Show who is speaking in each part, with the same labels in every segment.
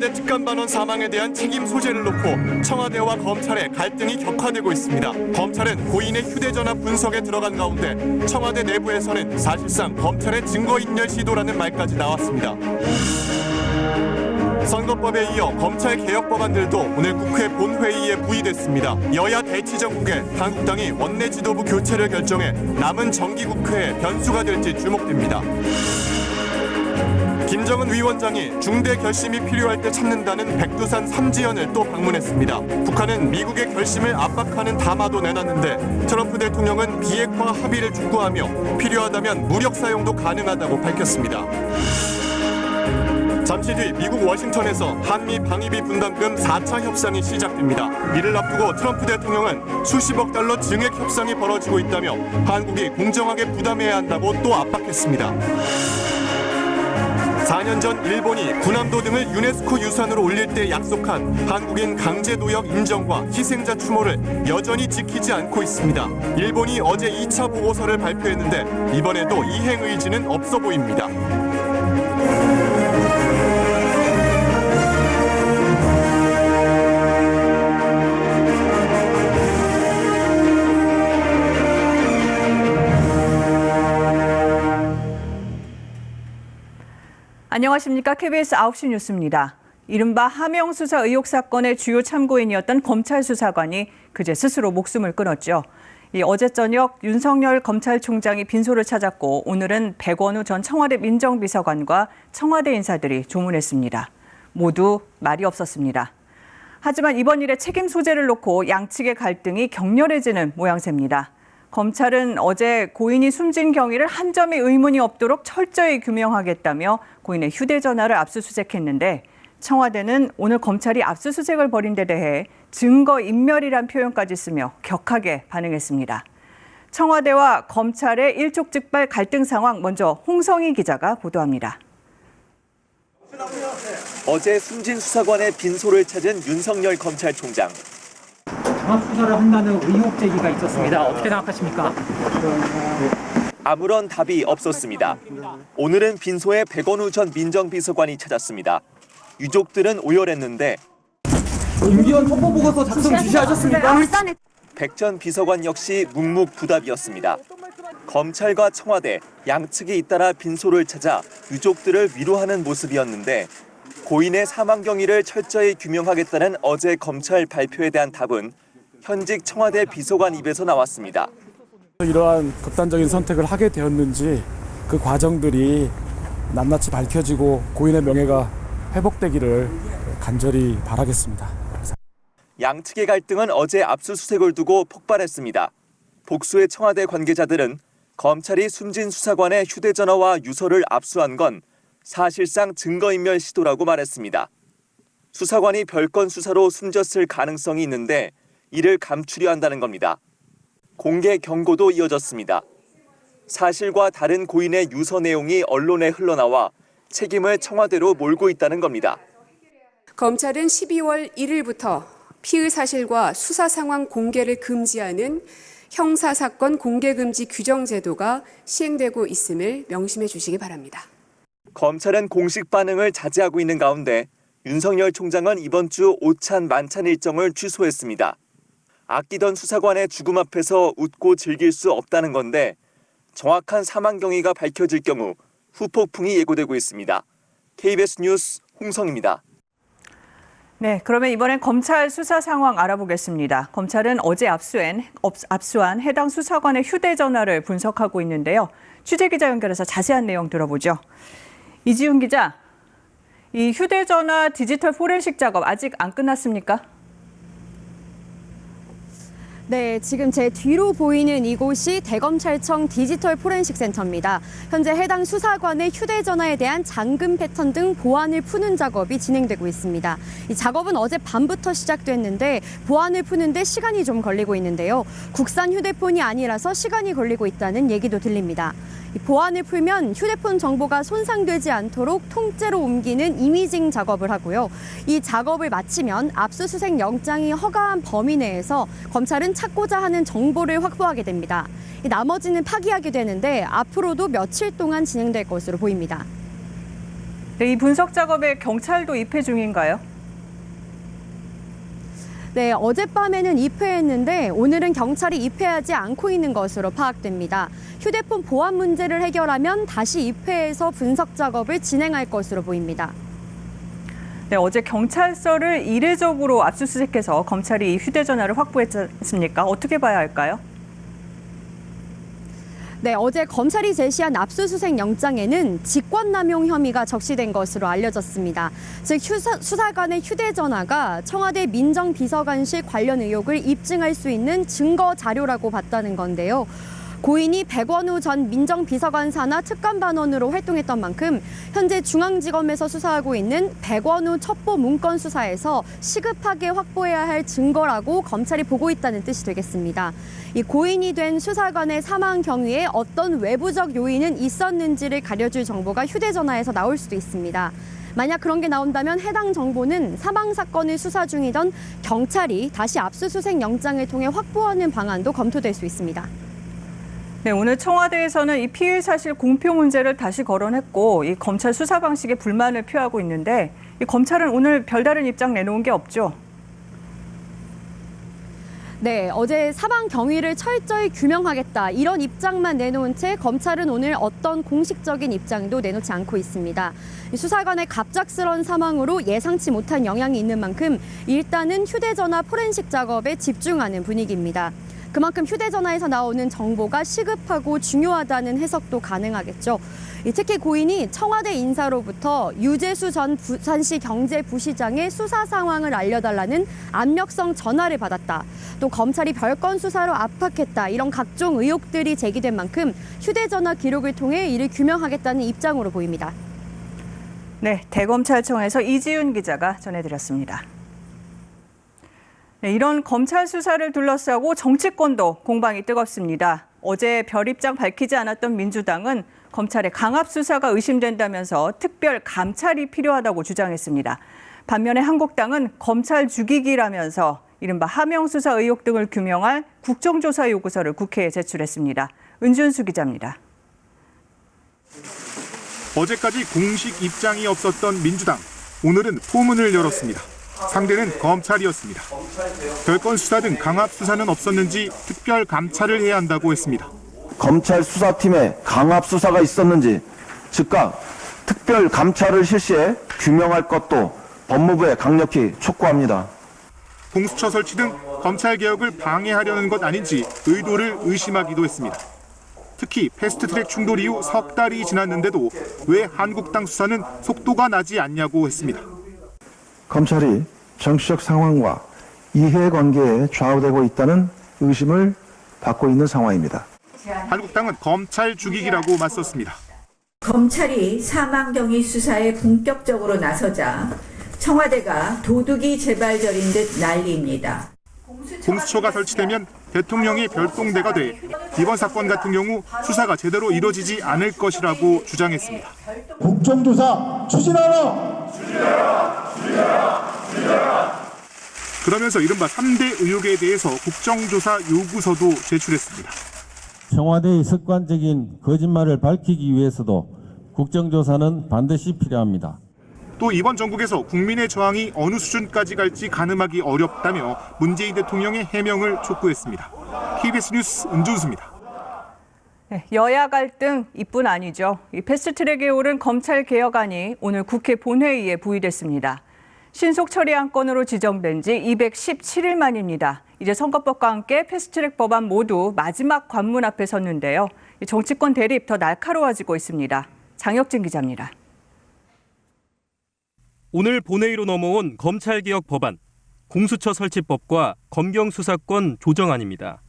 Speaker 1: 청와대 특감반원 사망에 대한 책임 소재를 놓고 청와대와 검찰의 갈등이 격화되고 있습니다. 검찰은 고인의 휴대전화 분석에 들어간 가운데 청와대 내부에서는 사실상 검찰의 증거인멸 시도라는 말까지 나왔습니다. 선거법에 이어 검찰 개혁 법안들도 오늘 국회 본회의에 부의됐습니다. 여야 대치정국에 한국당이 원내 지도부 교체를 결정해 남은 정기국회에 변수가 될지 주목됩니다. 김정은 위원장이 중대 결심이 필요할 때 찾는다는 백두산 삼지연을 또 방문했습니다. 북한은 미국의 결심을 압박하는 담화도 내놨는데 트럼프 대통령은 비핵화 합의를 촉구하며 필요하다면 무력 사용도 가능하다고 밝혔습니다. 잠시 뒤 미국 워싱턴에서 한미 방위비 분담금 4차 협상이 시작됩니다. 이를 앞두고 트럼프 대통령은 수십억 달러 증액 협상이 벌어지고 있다며 한국이 공정하게 부담해야 한다고 또 압박했습니다. 4년 전 일본이 군함도 등을 유네스코 유산으로 올릴 때 약속한 한국인 강제노역 인정과 희생자 추모를 여전히 지키지 않고 있습니다. 일본이 어제 2차 보고서를 발표했는데 이번에도 이행 의지는 없어 보입니다.
Speaker 2: 안녕하십니까. KBS 9시 뉴스입니다. 이른바 하명 수사 의혹 사건의 주요 참고인이었던 검찰 수사관이 그제 스스로 목숨을 끊었죠. 어제 저녁 윤석열 검찰총장이 빈소를 찾았고 오늘은 백원우 전 청와대 민정비서관과 청와대 인사들이 조문했습니다. 모두 말이 없었습니다. 하지만 이번 일의 책임 소재를 놓고 양측의 갈등이 격렬해지는 모양새입니다. 검찰은 어제 고인이 숨진 경위를 한 점의 의문이 없도록 철저히 규명하겠다며 고인의 휴대전화를 압수수색했는데 청와대는 오늘 검찰이 압수수색을 벌인 데 대해 증거인멸이란 표현까지 쓰며 격하게 반응했습니다. 청와대와 검찰의 일촉즉발 갈등 상황 먼저 홍성희 기자가 보도합니다.
Speaker 3: 어제 숨진 수사관의 빈소를 찾은 윤석열 검찰총장.
Speaker 4: 장학 수사를 한다는 의혹 제기가 있었습니다. 어떻게 생각하십니까?
Speaker 3: 아무런 답이 없었습니다. 오늘은 빈소에 백원우 전 민정비서관이 찾았습니다. 유족들은 오열했는데
Speaker 5: 임기원 첩보보고서 작성 지시하셨습니까?
Speaker 3: 백 전 비서관 역시 묵묵부답이었습니다. 검찰과 청와대 양측이 잇따라 빈소를 찾아 유족들을 위로하는 모습이었는데 고인의 사망 경위를 철저히 규명하겠다는 어제 검찰 발표에 대한 답은 현직 청와대 비서관 입에서 나왔습니다.
Speaker 6: 이러한 극단적인 선택을 하게 되었는지 그 과정들이 낱낱이 밝혀지고 고인의 명예가 회복되기를 간절히 바라겠습니다.
Speaker 3: 양측의 갈등은 어제 압수수색을 두고 폭발했습니다. 복수의 청와대 관계자들은 검찰이 숨진 수사관의 휴대전화와 유서를 압수한 건 사실상 증거인멸 시도라고 말했습니다. 수사관이 별건 수사로 숨졌을 가능성이 있는데 이를 감추려 한다는 겁니다. 공개 경고도 이어졌습니다. 사실과 다른 고인의 유서 내용이 언론에 흘러나와 책임을 청와대로 몰고 있다는 겁니다.
Speaker 7: 검찰은 12월 1일부터 피의 사실과 수사 상황 공개를 금지하는 형사사건 공개금지 규정 제도가 시행되고 있음을 명심해 주시기 바랍니다.
Speaker 3: 검찰은 공식 반응을 자제하고 있는 가운데 윤석열 총장은 이번 주 오찬 만찬 일정을 취소했습니다. 아끼던 수사관의 죽음 앞에서 웃고 즐길 수 없다는 건데 정확한 사망 경위가 밝혀질 경우 후폭풍이 예고되고 있습니다. KBS 뉴스 홍성입니다.
Speaker 2: 네, 그러면 이번엔 검찰 수사 상황 알아보겠습니다. 검찰은 어제 압수한 해당 수사관의 휴대전화를 분석하고 있는데요. 취재기자 연결해서 자세한 내용 들어보죠. 이지훈 기자, 이 휴대전화 디지털 포렌식 작업 아직 안 끝났습니까?
Speaker 8: 네, 지금 제 뒤로 보이는 이곳이 대검찰청 디지털 포렌식 센터입니다. 현재 해당 수사관의 휴대전화에 대한 잠금 패턴 등 보안을 푸는 작업이 진행되고 있습니다. 이 작업은 어제 밤부터 시작됐는데 보안을 푸는데 시간이 좀 걸리고 있는데요. 국산 휴대폰이 아니라서 시간이 걸리고 있다는 얘기도 들립니다. 이 보안을 풀면 휴대폰 정보가 손상되지 않도록 통째로 옮기는 이미징 작업을 하고요. 이 작업을 마치면 압수수색 영장이 허가한 범위 내에서 검찰은 찾고자 하는 정보를 확보하게 됩니다. 이 나머지는 파기하게 되는데 앞으로도 며칠 동안 진행될 것으로 보입니다.
Speaker 2: 네, 이 분석 작업에 경찰도 입회 중인가요?
Speaker 8: 네, 어젯밤에는 입회했는데 오늘은 경찰이 입회하지 않고 있는 것으로 파악됩니다. 휴대폰 보안 문제를 해결하면 다시 입회해서 분석 작업을 진행할 것으로 보입니다.
Speaker 2: 네, 어제 경찰서를 이례적으로 압수수색해서 검찰이 이 휴대전화를 확보했지 않습니까? 어떻게 봐야 할까요?
Speaker 8: 네, 어제 검찰이 제시한 압수수색 영장에는 직권남용 혐의가 적시된 것으로 알려졌습니다. 즉 수사관의 휴대전화가 청와대 민정비서관실 관련 의혹을 입증할 수 있는 증거 자료라고 봤다는 건데요. 고인이 백원우 전 민정비서관 산하 특감반원으로 활동했던 만큼 현재 중앙지검에서 수사하고 있는 백원우 첩보 문건 수사에서 시급하게 확보해야 할 증거라고 검찰이 보고 있다는 뜻이 되겠습니다. 이 고인이 된 수사관의 사망 경위에 어떤 외부적 요인은 있었는지를 가려줄 정보가 휴대전화에서 나올 수도 있습니다. 만약 그런 게 나온다면 해당 정보는 사망 사건을 수사 중이던 경찰이 다시 압수수색 영장을 통해 확보하는 방안도 검토될 수 있습니다.
Speaker 2: 네, 오늘 청와대에서는 이 피의 사실 공표 문제를 다시 거론했고 이 검찰 수사 방식에 불만을 표하고 있는데 이 검찰은 오늘 별다른 입장 내놓은 게 없죠.
Speaker 8: 네, 어제 사망 경위를 철저히 규명하겠다 이런 입장만 내놓은 채 검찰은 오늘 어떤 공식적인 입장도 내놓지 않고 있습니다. 수사관의 갑작스러운 사망으로 예상치 못한 영향이 있는 만큼 일단은 휴대전화 포렌식 작업에 집중하는 분위기입니다. 그만큼 휴대전화에서 나오는 정보가 시급하고 중요하다는 해석도 가능하겠죠. 특히 고인이 청와대 인사로부터 유재수 전 부산시 경제부시장의 수사 상황을 알려달라는 압력성 전화를 받았다. 또 검찰이 별건 수사로 압박했다. 이런 각종 의혹들이 제기된 만큼 휴대전화 기록을 통해 이를 규명하겠다는 입장으로 보입니다.
Speaker 2: 네, 대검찰청에서 이지윤 기자가 전해드렸습니다. 네, 이런 검찰 수사를 둘러싸고 정치권도 공방이 뜨겁습니다. 어제 별 입장 밝히지 않았던 민주당은 검찰의 강압 수사가 의심된다면서 특별 감찰이 필요하다고 주장했습니다. 반면에 한국당은 검찰 죽이기라면서 이른바 하명 수사 의혹 등을 규명할 국정조사 요구서를 국회에 제출했습니다. 은준수 기자입니다.
Speaker 9: 어제까지 공식 입장이 없었던 민주당, 오늘은 포문을 열었습니다. 상대는 검찰이었습니다. 별건 수사 등 강압 수사는 없었는지 특별 감찰을 해야 한다고 했습니다.
Speaker 10: 검찰 수사팀에 강압 수사가 있었는지 즉각 특별 감찰을 실시해 규명할 것도 법무부에 강력히 촉구합니다.
Speaker 9: 공수처 설치 등 검찰 개혁을 방해하려는 것 아닌지 의도를 의심하기도 했습니다. 특히 패스트트랙 충돌 이후 석 달이 지났는데도 왜 한국당 수사는 속도가 나지 않냐고 했습니다.
Speaker 10: 검찰이 정치적 상황과 이해관계에 좌우되고 있다는 의심을 받고 있는 상황입니다.
Speaker 9: 한국당은 검찰 죽이기라고 맞섰습니다.
Speaker 11: 검찰이 사망 경위 수사에 본격적으로 나서자 청와대가 도둑이 재발절인 듯 난리입니다.
Speaker 9: 공수처가 설치되면 대통령이 별동대가 돼 이번 사건 같은 경우 수사가 제대로 이뤄지지 않을 것이라고 주장했습니다.
Speaker 12: 국정조사 추진하라!
Speaker 9: 그러면서 이른바 3대 의혹에 대해서 국정조사 요구서도 제출했습니다.
Speaker 13: 청와대의 습관적인 거짓말을 밝히기 위해서도 국정조사는 반드시 필요합니다.
Speaker 9: 또 이번 정국에서 국민의 저항이 어느 수준까지 갈지 가늠하기 어렵다며 문재인 대통령의 해명을 촉구했습니다. KBS 뉴스 은준수입니다.
Speaker 2: 네, 여야 갈등 이뿐 아니죠. 이 패스트트랙에 오른 검찰 개혁안이 오늘 국회 본회의에 부의됐습니다. 신속 처리 안건으로 지정된 지 217일 만입니다. 이제 선거법과 함께 패스트트랙 법안 모두 마지막 관문 앞에 섰는데요. 정치권 대립 더 날카로워지고 있습니다. 장혁진 기자입니다.
Speaker 14: 오늘 본회의로 넘어온 검찰개혁 법안, 공수처 설치법과 검경수사권 조정안입니다.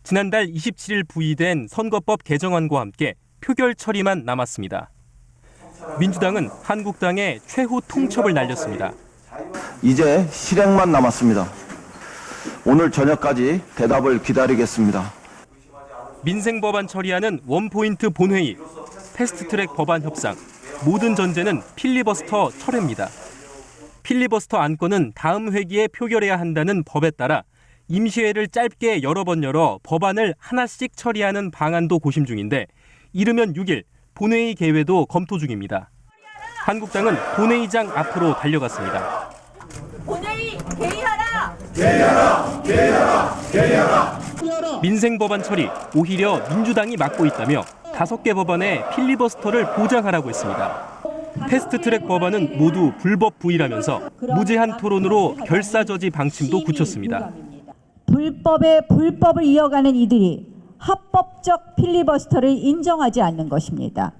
Speaker 14: 지난달 27일 부의된 선거법 개정안과 함께 표결 처리만 남았습니다. 민주당은 한국당에 최후 통첩을 날렸습니다.
Speaker 10: 이제 실행만 남았습니다. 오늘 저녁까지 대답을 기다리겠습니다.
Speaker 14: 민생법안 처리하는 원포인트 본회의, 패스트트랙 법안 협상, 모든 전제는 필리버스터 철회입니다. 필리버스터 안건은 다음 회기에 표결해야 한다는 법에 따라 임시회를 짧게 여러 번 열어 법안을 하나씩 처리하는 방안도 고심 중인데 이르면 6일 본회의 개회도 검토 중입니다. 한국당은 본회의장 앞으로 달려갔습니다.
Speaker 11: 본회의 개의하라!
Speaker 14: 민생 법안 처리 오히려 민주당이 막고 있다며 5개 법안에 필리버스터를 보장하라고 했습니다. 패스트트랙 법안은 모두 불법 부의라면서 무제한 토론으로 결사저지 방침도 굳혔습니다.
Speaker 11: 불법을 이어가는 이들이 합법적 필리버스터를 인정하지 않는 것입니다.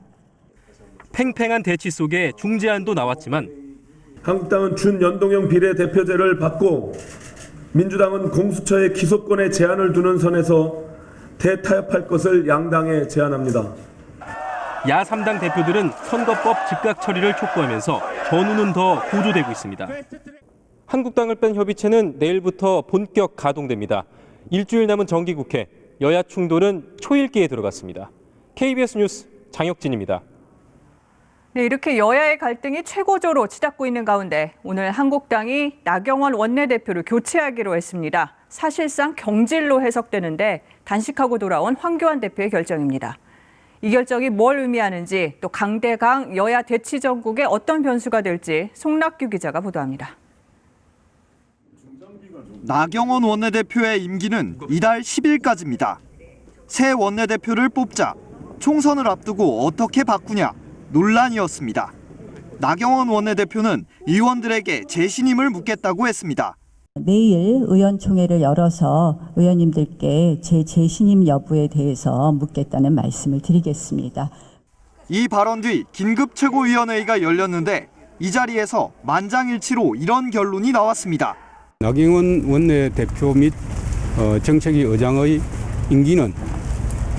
Speaker 14: 팽팽한 대치 속에 중재안도 나왔지만
Speaker 15: 한국당은 준연동형 비례대표제를 받고 민주당은 공수처의 기소권에 제한을 두는 선에서 대타협할 것을 양당에 제안합니다.
Speaker 14: 야3당 대표들은 선거법 즉각 처리를 촉구하면서 전우는 더 고조되고 있습니다. 한국당을 뺀 협의체는 내일부터 본격 가동됩니다. 일주일 남은 정기국회, 여야 충돌은 초읽기에 들어갔습니다. KBS 뉴스 장혁진입니다.
Speaker 2: 네, 이렇게 여야의 갈등이 최고조로 치닫고 있는 가운데 오늘 한국당이 나경원 원내대표를 교체하기로 했습니다. 사실상 경질로 해석되는데 단식하고 돌아온 황교안 대표의 결정입니다. 이 결정이 뭘 의미하는지 또 강대강 여야 대치 전국에 어떤 변수가 될지 송락규 기자가 보도합니다.
Speaker 16: 나경원 원내대표의 임기는 이달 10일까지입니다. 새 원내대표를 뽑자 총선을 앞두고 어떻게 바꾸냐 논란이었습니다. 나경원 원내대표는 의원들에게 재신임을 묻겠다고 했습니다.
Speaker 11: 내일 의원총회를 열어서 의원님들께 제 재신임 여부에 대해서 묻겠다는 말씀을 드리겠습니다.
Speaker 16: 이 발언 뒤 긴급 최고위원회의가 열렸는데 이 자리에서 만장일치로 이런 결론이 나왔습니다.
Speaker 17: 나경원 원내대표 및 정책위 의장의 임기는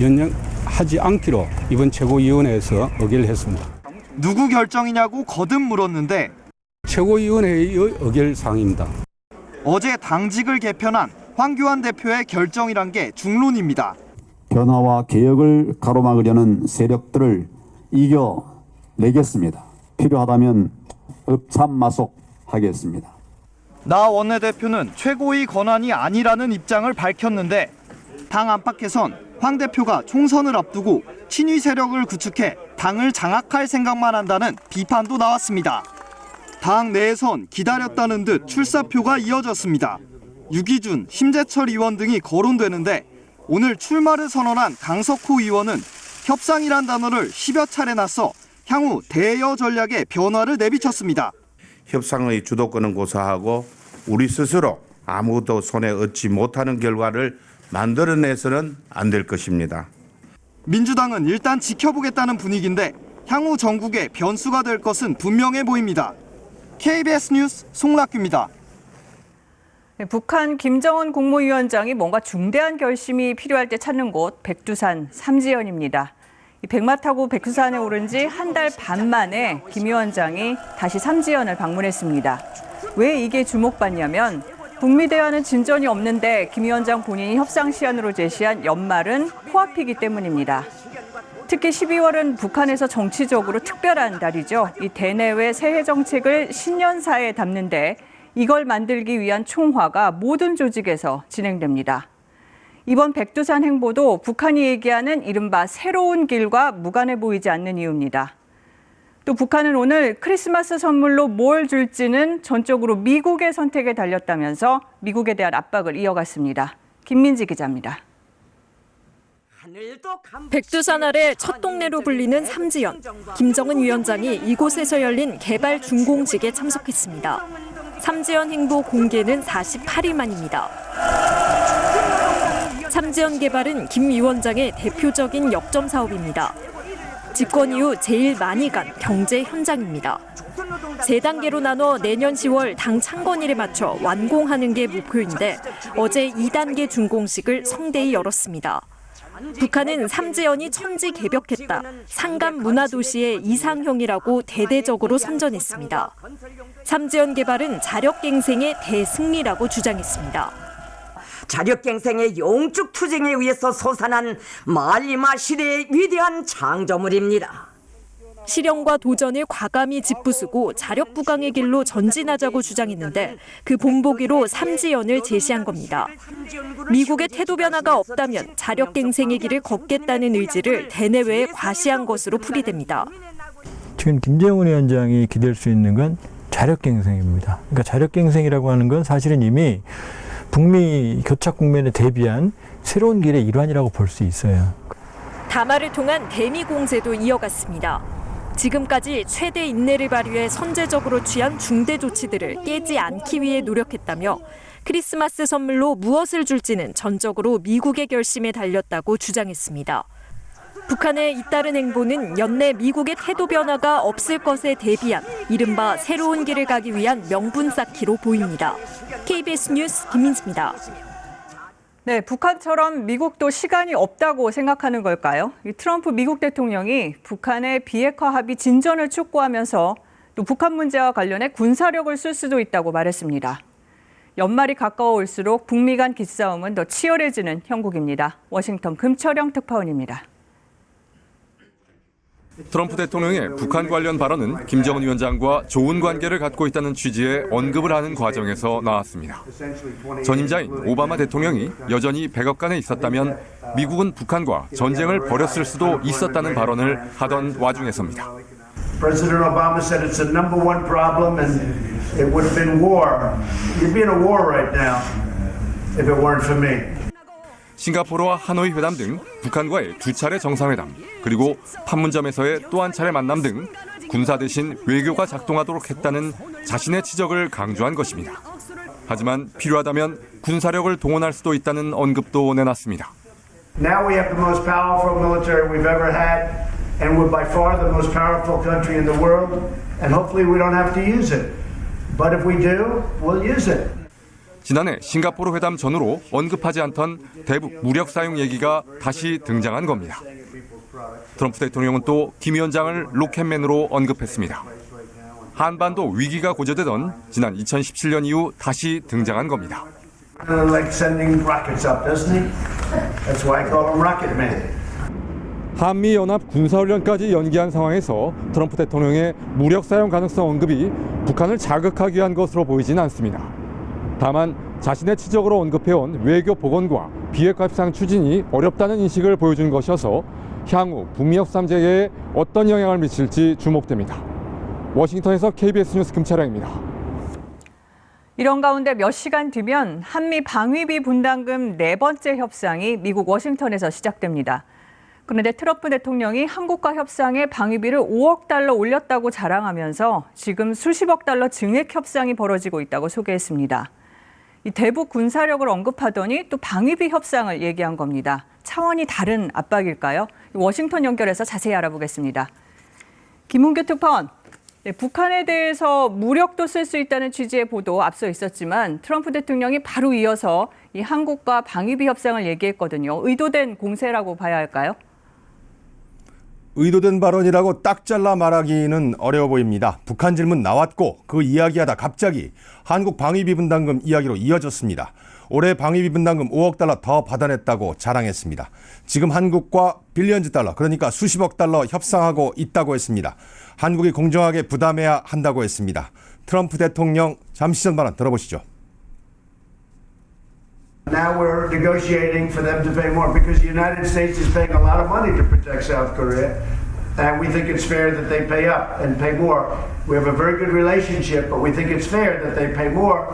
Speaker 17: 연장하지 않기로 이번 최고위원회에서 의결을 했습니다.
Speaker 16: 누구 결정이냐고 거듭 물었는데
Speaker 17: 최고위원회의 의결 사항입니다.
Speaker 16: 어제 당직을 개편한 황교안 대표의 결정이란 게 중론입니다.
Speaker 12: 변화와 개혁을 가로막으려는 세력들을 이겨내겠습니다. 필요하다면 읍참마속하겠습니다.
Speaker 16: 나 원내대표는 최고위 권한이 아니라는 입장을 밝혔는데 당 안팎에선 황 대표가 총선을 앞두고 친위 세력을 구축해 당을 장악할 생각만 한다는 비판도 나왔습니다. 당 내에선 기다렸다는 듯 출사표가 이어졌습니다. 유기준, 심재철 의원 등이 거론되는데 오늘 출마를 선언한 강석호 의원은 협상이란 단어를 10여 차례 나서 향후 대여 전략에 변화를 내비쳤습니다.
Speaker 18: 협상의 주도권은 고사하고 우리 스스로 아무것도 손에 얻지 못하는 결과를 만들어내서는 안 될 것입니다.
Speaker 16: 민주당은 일단 지켜보겠다는 분위기인데 향후 전국에 변수가 될 것은 분명해 보입니다. KBS 뉴스 송락규입니다.
Speaker 2: 북한 김정은 국무위원장이 뭔가 중대한 결심이 필요할 때 찾는 곳 백두산 삼지연입니다. 백마 타고 백두산에 오른 지 한 달 반 만에 김 위원장이 다시 삼지연을 방문했습니다. 왜 이게 주목받냐면 북미 대화는 진전이 없는데 김 위원장 본인이 협상 시한으로 제시한 연말은 코앞이기 때문입니다. 특히 12월은 북한에서 정치적으로 특별한 달이죠. 이 대내외 세해 정책을 신년사에 담는데 이걸 만들기 위한 총화가 모든 조직에서 진행됩니다. 이번 백두산 행보도 북한이 얘기하는 이른바 새로운 길과 무관해 보이지 않는 이유입니다. 또 북한은 오늘 크리스마스 선물로 뭘 줄지는 전적으로 미국의 선택에 달렸다면서 미국에 대한 압박을 이어갔습니다. 김민지 기자입니다.
Speaker 19: 백두산 아래 첫 동네로 불리는 삼지연. 김정은 위원장이 이곳에서 열린 개발 준공식에 참석했습니다. 삼지연 행보 공개는 48일 만입니다. 삼지연 개발은 김 위원장의 대표적인 역점 사업입니다. 집권 이후 제일 많이 간 경제 현장입니다. 3단계로 나눠 내년 10월 당 창건일에 맞춰 완공하는 게 목표인데 어제 2단계 준공식을 성대히 열었습니다. 북한은 삼지연이 천지 개벽했다, 상감 문화도시의 이상형이라고 대대적으로 선전했습니다. 삼지연 개발은 자력갱생의 대승리라고 주장했습니다.
Speaker 20: 자력갱생의 용축 투쟁에 의해서 솟아난 말리마 시대의 위대한 창조물입니다.
Speaker 19: 실현과 도전을 과감히 짚부수고 자력 부강의 길로 전진하자고 주장했는데 그 본보기로 삼지연을 제시한 겁니다. 미국의 태도 변화가 없다면 자력갱생의 길을 걷겠다는 의지를 대내외에 과시한 것으로 풀이됩니다.
Speaker 21: 지금 김정은 위원장이 기댈 수 있는 건 자력갱생입니다. 그러니까 자력갱생이라고 하는 건 사실은 이미 북미 교착 국면에 대비한 새로운 길의 일환이라고 볼 수 있어요.
Speaker 19: 담화를 통한 대미 공세도 이어갔습니다. 지금까지 최대 인내를 발휘해 선제적으로 취한 중대 조치들을 깨지 않기 위해 노력했다며 크리스마스 선물로 무엇을 줄지는 전적으로 미국의 결심에 달렸다고 주장했습니다. 북한의 잇따른 행보는 연내 미국의 태도 변화가 없을 것에 대비한 이른바 새로운 길을 가기 위한 명분 쌓기로 보입니다. KBS 뉴스 김민지입니다.
Speaker 2: 네, 북한처럼 미국도 시간이 없다고 생각하는 걸까요? 트럼프 미국 대통령이 북한의 비핵화 합의 진전을 촉구하면서 또 북한 문제와 관련해 군사력을 쓸 수도 있다고 말했습니다. 연말이 가까워올수록 북미 간 기싸움은 더 치열해지는 형국입니다. 워싱턴 금철영 특파원입니다.
Speaker 22: 트럼프 대통령의 북한 관련 발언은 김정은 위원장과 좋은 관계를 갖고 있다는 취지의 언급을 하는 과정에서 나왔습니다. 전임자인 오바마 대통령이 여전히 백악관에 있었다면 미국은 북한과 전쟁을 벌였을 수도 있었다는 발언을 하던 와중에서입니다.
Speaker 23: President Obama said it's the number one problem and it would have been war. You'd be in a war right now if it weren't for me.
Speaker 22: 싱가포르와 하노이 회담 등 북한과의 2차례 정상회담, 그리고 판문점에서의 또 한 차례 만남 등 군사 대신 외교가 작동하도록 했다는 자신의 지적을 강조한 것입니다. 하지만 필요하다면 군사력을 동원할 수도 있다는 언급도 내놨습니다.
Speaker 23: Now we have the most powerful military we've ever had and we're by far the most powerful country in the world and hopefully we don't have to use it. But if we do, we'll use it.
Speaker 22: 지난해 싱가포르 회담 전후로 언급하지 않던 대북 무력 사용 얘기가 다시 등장한 겁니다. 트럼프 대통령은 또 김 위원장을 로켓맨으로 언급했습니다. 한반도 위기가 고조되던 지난 2017년 이후 다시 등장한 겁니다.
Speaker 23: Like sending rockets up, doesn't he? That's why I call him Rocket Man.
Speaker 22: 한미 연합 군사훈련까지 연기한 상황에서 트럼프 대통령의 무력 사용 가능성 언급이 북한을 자극하기 위한 것으로 보이진 않습니다. 다만 자신의 지적으로 언급해온 외교 복원과 비핵화 협상 추진이 어렵다는 인식을 보여준 것이어서 향후 북미 협상 재개에 어떤 영향을 미칠지 주목됩니다. 워싱턴에서 KBS 뉴스 김철영입니다.
Speaker 2: 이런 가운데 몇 시간 뒤면 한미 방위비 분담금 4번째 협상이 미국 워싱턴에서 시작됩니다. 그런데 트럼프 대통령이 한국과 협상에 방위비를 5억 달러 올렸다고 자랑하면서 지금 수십억 달러 증액 협상이 벌어지고 있다고 소개했습니다. 이 대북 군사력을 언급하더니 또 방위비 협상을 얘기한 겁니다. 차원이 다른 압박일까요? 워싱턴 연결해서 자세히 알아보겠습니다. 김은규 특파원, 북한에 대해서 무력도 쓸 수 있다는 취지의 보도 앞서 있었지만 트럼프 대통령이 바로 이어서 이 한국과 방위비 협상을 얘기했거든요. 의도된 공세라고 봐야 할까요?
Speaker 24: 의도된 발언이라고 딱 잘라 말하기는 어려워 보입니다. 북한 질문 나왔고 그 이야기하다 갑자기 한국 방위비 분담금 이야기로 이어졌습니다. 올해 방위비 분담금 5억 달러 더 받아냈다고 자랑했습니다. 지금 한국과 빌리언즈 달러, 그러니까 수십억 달러 협상하고 있다고 했습니다. 한국이 공정하게 부담해야 한다고 했습니다. 트럼프 대통령 잠시 전 발언 들어보시죠.
Speaker 23: Now we're negotiating for them to pay more because the United States is paying a lot of money to protect South Korea. And we think it's fair that they pay up and pay more. We have a very good relationship, but we think it's fair that they pay more.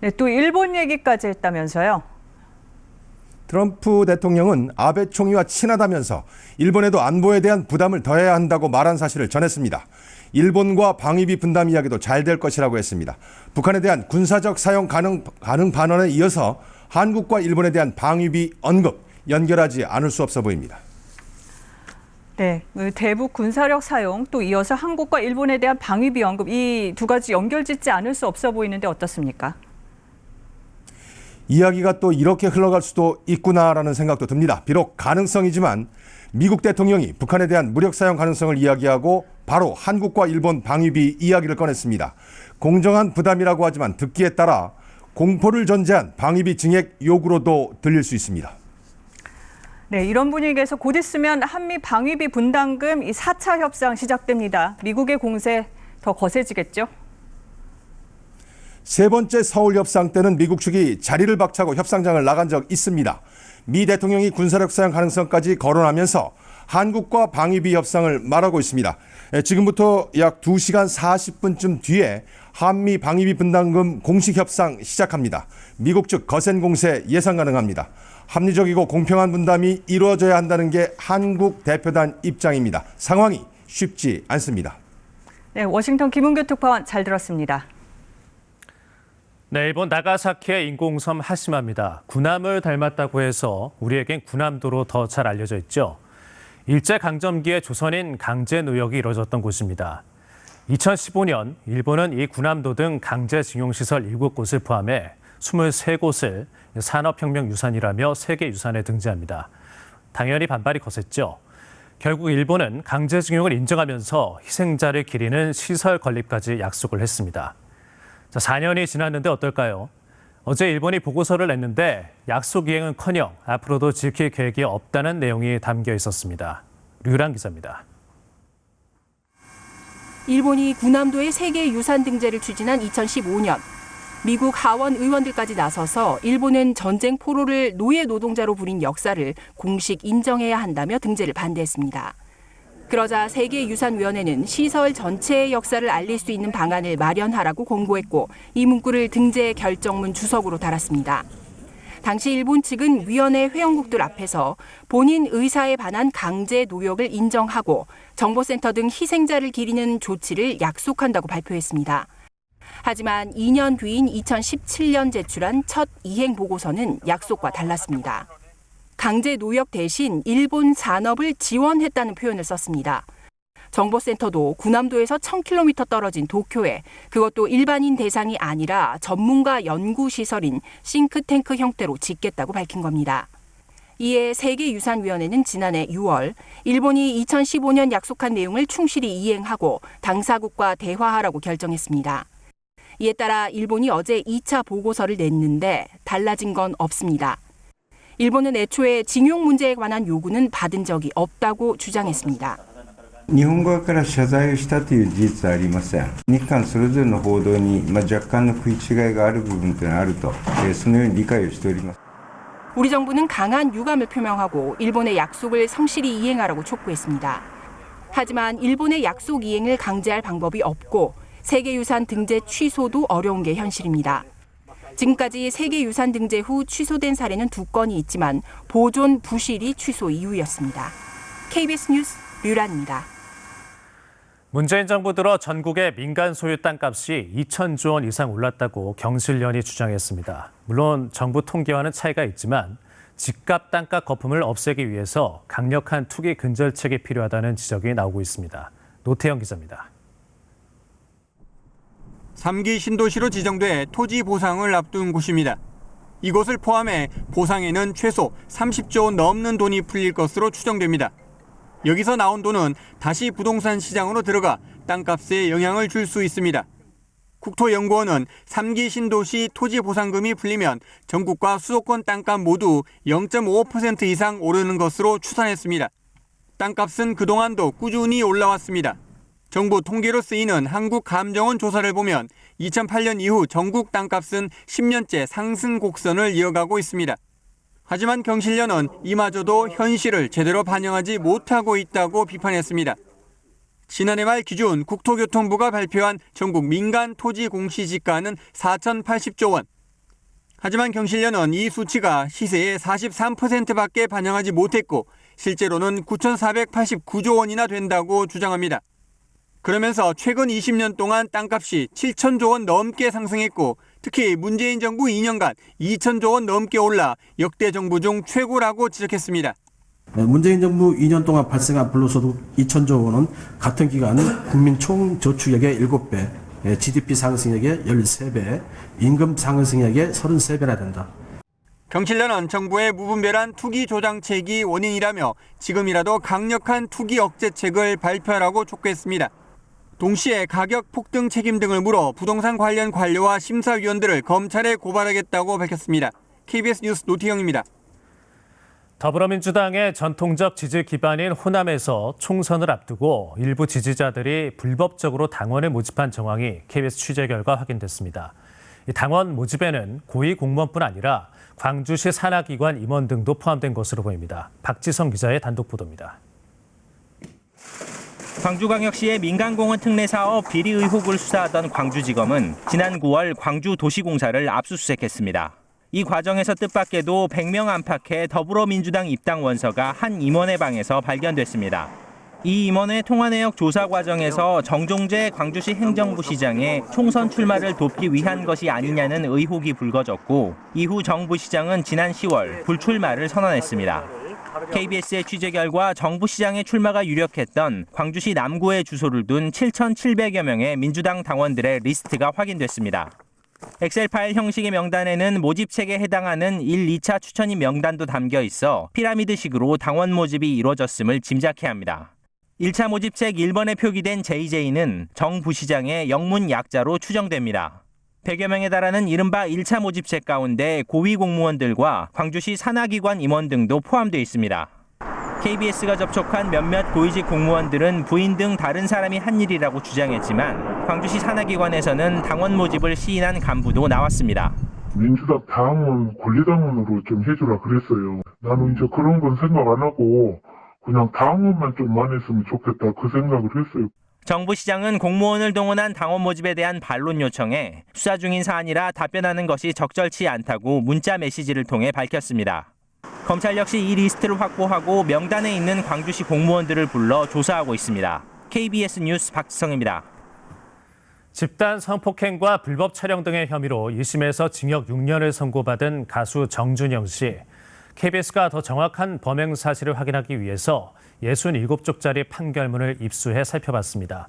Speaker 2: 네, 또 일본 얘기까지 했다면서요.
Speaker 24: 트럼프 대통령은 아베 총리와 친하다면서 일본에도 안보에 대한 부담을 더해야 한다고 말한 사실을 전했습니다. 일본과 방위비 분담 이야기도 잘 될 것이라고 했습니다. 북한에 대한 군사적 사용 가능 반언에 이어서 한국과 일본에 대한 방위비 언급 연결하지 않을 수 없어 보입니다.
Speaker 2: 네, 대북 군사력 사용 또 이어서 한국과 일본에 대한 방위비 언급 이 두 가지 연결짓지 않을 수 없어 보이는데 어떻습니까?
Speaker 24: 이야기가 또 이렇게 흘러갈 수도 있구나라는 생각도 듭니다. 비록 가능성이지만 미국 대통령이 북한에 대한 무력 사용 가능성을 이야기하고 바로 한국과 일본 방위비 이야기를 꺼냈습니다. 공정한 부담이라고 하지만 듣기에 따라 공포를 전제한 방위비 증액 요구로도 들릴 수 있습니다.
Speaker 2: 네, 이런 분위기에서 곧 있으면 한미 방위비 분담금 이 4차 협상 시작됩니다. 미국의 공세 더 거세지겠죠?
Speaker 24: 세 번째 서울 협상 때는 미국 측이 자리를 박차고 협상장을 나간 적 있습니다. 미 대통령이 군사력 사용 가능성까지 거론하면서 한국과 방위비 협상을 말하고 있습니다. 지금부터 약 2시간 40분쯤 뒤에 한미 방위비 분담금 공식 협상 시작합니다. 미국 측 거센 공세 예상 가능합니다. 합리적이고 공평한 분담이 이루어져야 한다는 게 한국 대표단 입장입니다. 상황이 쉽지 않습니다.
Speaker 2: 네, 워싱턴 김은규 특파원 잘 들었습니다.
Speaker 1: 네, 일본 나가사키의 인공섬 하시마입니다. 군함을 닮았다고 해서 우리에겐 군함도로 더 잘 알려져 있죠. 일제강점기에 조선인 강제 노역이 이뤄졌던 곳입니다. 2015년 일본은 이 군함도 등 강제징용시설 7곳을 포함해 23곳을 산업혁명 유산이라며 세계유산에 등재합니다. 당연히 반발이 거셌죠. 결국 일본은 강제징용을 인정하면서 희생자를 기리는 시설 건립까지 약속을 했습니다. 자, 4년이 지났는데 어떨까요? 어제 일본이 보고서를 냈는데 약속 이행은커녕 앞으로도 지킬 계획이 없다는 내용이 담겨 있었습니다. 류란 기자입니다.
Speaker 4: 일본이 군함도의 세계유산 등재를 추진한 2015년. 미국 하원 의원들까지 나서서 일본은 전쟁 포로를 노예 노동자로 부린 역사를 공식 인정해야 한다며 등재를 반대했습니다. 그러자 세계유산위원회는 시설 전체의 역사를 알릴 수 있는 방안을 마련하라고 공고했고 이 문구를 등재 결정문 주석으로 달았습니다. 당시 일본 측은 위원회 회원국들 앞에서 본인 의사에 반한 강제 노역을 인정하고 정보센터 등 희생자를 기리는 조치를 약속한다고 발표했습니다. 하지만 2년 뒤인 2017년 제출한 첫 이행 보고서는 약속과 달랐습니다. 강제 노역 대신 일본 산업을 지원했다는 표현을 썼습니다. 정보센터도 군함도에서 1000km 떨어진 도쿄에 그것도 일반인 대상이 아니라 전문가 연구시설인 싱크탱크 형태로 짓겠다고 밝힌 겁니다. 이에 세계유산위원회는 지난해 6월 일본이 2015년 약속한 내용을 충실히 이행하고 당사국과 대화하라고 결정했습니다. 이에 따라 일본이 어제 2차 보고서를 냈는데 달라진 건 없습니다. 일본은 애초에 징용 문제에 관한 요구는 받은 적이 없다고 주장했습니다.
Speaker 5: 日本側から謝罪をしたという事実はありません。日韓それぞれの報道に若干の食い違いがある部分というのはあると、そのように理解をしております。
Speaker 4: 우리 정부는 강한 유감을 표명하고 일본의 약속을 성실히 이행하라고 촉구했습니다. 하지만 일본의 약속 이행을 강제할 방법이 없고 세계유산 등재 취소도 어려운 게 현실입니다. 지금까지 세계유산 등재 후 취소된 사례는 2건이 있지만 보존 부실이 취소 이유였습니다. KBS 뉴스 류란입니다.
Speaker 1: 문재인 정부 들어 전국의 민간 소유 땅값이 2,000조 원 이상 올랐다고 경실련이 주장했습니다. 물론 정부 통계와는 차이가 있지만 집값 땅값 거품을 없애기 위해서 강력한 투기 근절책이 필요하다는 지적이 나오고 있습니다. 노태영 기자입니다.
Speaker 6: 3기 신도시로 지정돼 토지 보상을 앞둔 곳입니다. 이곳을 포함해 보상에는 최소 30조 원 넘는 돈이 풀릴 것으로 추정됩니다. 여기서 나온 돈은 다시 부동산 시장으로 들어가 땅값에 영향을 줄 수 있습니다. 국토연구원은 3기 신도시 토지 보상금이 풀리면 전국과 수도권 땅값 모두 0.5% 이상 오르는 것으로 추산했습니다. 땅값은 그동안도 꾸준히 올라왔습니다. 정부 통계로 쓰이는 한국감정원 조사를 보면 2008년 이후 전국 땅값은 10년째 상승 곡선을 이어가고 있습니다. 하지만 경실련은 이마저도 현실을 제대로 반영하지 못하고 있다고 비판했습니다. 지난해 말 기준 국토교통부가 발표한 전국 민간 토지 공시지가는 4,080조 원. 하지만 경실련은 이 수치가 시세의 43%밖에 반영하지 못했고 실제로는 9,489조 원이나 된다고 주장합니다. 그러면서 최근 20년 동안 땅값이 7,000조 원 넘게 상승했고 특히 문재인 정부 2년간 2,000조 원 넘게 올라 역대 정부 중 최고라고 지적했습니다.
Speaker 25: 문재인 정부 2년 동안 발생한 불로소득 2,000조 원은 같은 기간 국민 총 저축액의 7배, GDP 상승액의 13배, 임금 상승액의 33배나 된다.
Speaker 6: 경실련은 정부의 무분별한 투기 조장책이 원인이라며 지금이라도 강력한 투기 억제책을 발표하라고 촉구했습니다. 동시에 가격 폭등 책임 등을 물어 부동산 관련 관료와 심사위원들을 검찰에 고발하겠다고 밝혔습니다. KBS 뉴스 노태영입니다.
Speaker 1: 더불어민주당의 전통적 지지 기반인 호남에서 총선을 앞두고 일부 지지자들이 불법적으로 당원을 모집한 정황이 KBS 취재 결과 확인됐습니다. 이 당원 모집에는 고위 공무원뿐 아니라 광주시 산하기관 임원 등도 포함된 것으로 보입니다. 박지성 기자의 단독 보도입니다.
Speaker 3: 광주광역시의 민간공원 특례 사업 비리 의혹을 수사하던 광주지검은 지난 9월 광주도시공사를 압수수색했습니다. 이 과정에서 뜻밖에도 100명 안팎의 더불어민주당 입당 원서가 한 임원의 방에서 발견됐습니다. 이 임원의 통화 내역 조사 과정에서 정종재 광주시 행정부 시장의 총선 출마를 돕기 위한 것이 아니냐는 의혹이 불거졌고 이후 정 부시장은 지난 10월 불출마를 선언했습니다. KBS의 취재 결과 정 부시장의 출마가 유력했던 광주시 남구에 주소를 둔 7,700여 명의 민주당 당원들의 리스트가 확인됐습니다. 엑셀 파일 형식의 명단에는 모집책에 해당하는 1, 2차 추천인 명단도 담겨 있어 피라미드식으로 당원 모집이 이루어졌음을 짐작해 합니다. 1차 모집책 1번에 표기된 JJ는 정 부시장의 영문 약자로 추정됩니다. 100여 명에 달하는 이른바 1차 모집책 가운데 고위 공무원들과 광주시 산하기관 임원 등도 포함되어 있습니다. KBS가 접촉한 몇몇 고위직 공무원들은 부인 등 다른 사람이 한 일이라고 주장했지만 광주시 산하기관에서는 당원 모집을 시인한 간부도 나왔습니다.
Speaker 7: 민주당 당원 권리당원으로 좀 해주라 그랬어요. 나는 이제 그런 건 생각 안 하고 그냥 당원만 좀 많았으면 좋겠다 그 생각을 했어요.
Speaker 3: 정 부시장은 공무원을 동원한 당원 모집에 대한 반론 요청에 수사 중인 사안이라 답변하는 것이 적절치 않다고 문자 메시지를 통해 밝혔습니다. 검찰 역시 이 리스트를 확보하고 명단에 있는 광주시 공무원들을 불러 조사하고 있습니다. KBS 뉴스 박지성입니다.
Speaker 1: 집단 성폭행과 불법 촬영 등의 혐의로 1심에서 징역 6년을 선고받은 가수 정준영 씨. KBS가 더 정확한 범행 사실을 확인하기 위해서 67쪽짜리 판결문을 입수해 살펴봤습니다.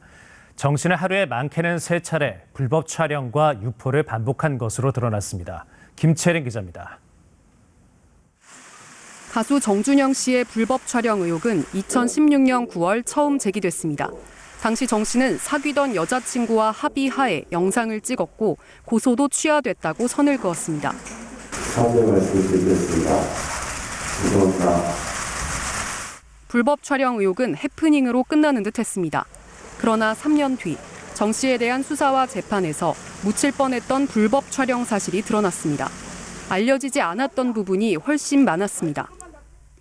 Speaker 1: 정 씨는 하루에 많게는 3차례 불법 촬영과 유포를 반복한 것으로 드러났습니다. 김채린 기자입니다.
Speaker 8: 가수 정준영 씨의 불법 촬영 의혹은 2016년 9월 처음 제기됐습니다. 당시 정 씨는 사귀던 여자친구와 합의하에 영상을 찍었고 고소도 취하됐다고 선을 그었습니다.
Speaker 9: 사죄 말씀드리겠습니다. 죄송합니다.
Speaker 8: 불법 촬영 의혹은 해프닝으로 끝나는 듯했습니다. 그러나 3년 뒤 정 씨에 대한 수사와 재판에서 묻힐 뻔했던 불법 촬영 사실이 드러났습니다. 알려지지 않았던 부분이 훨씬 많았습니다.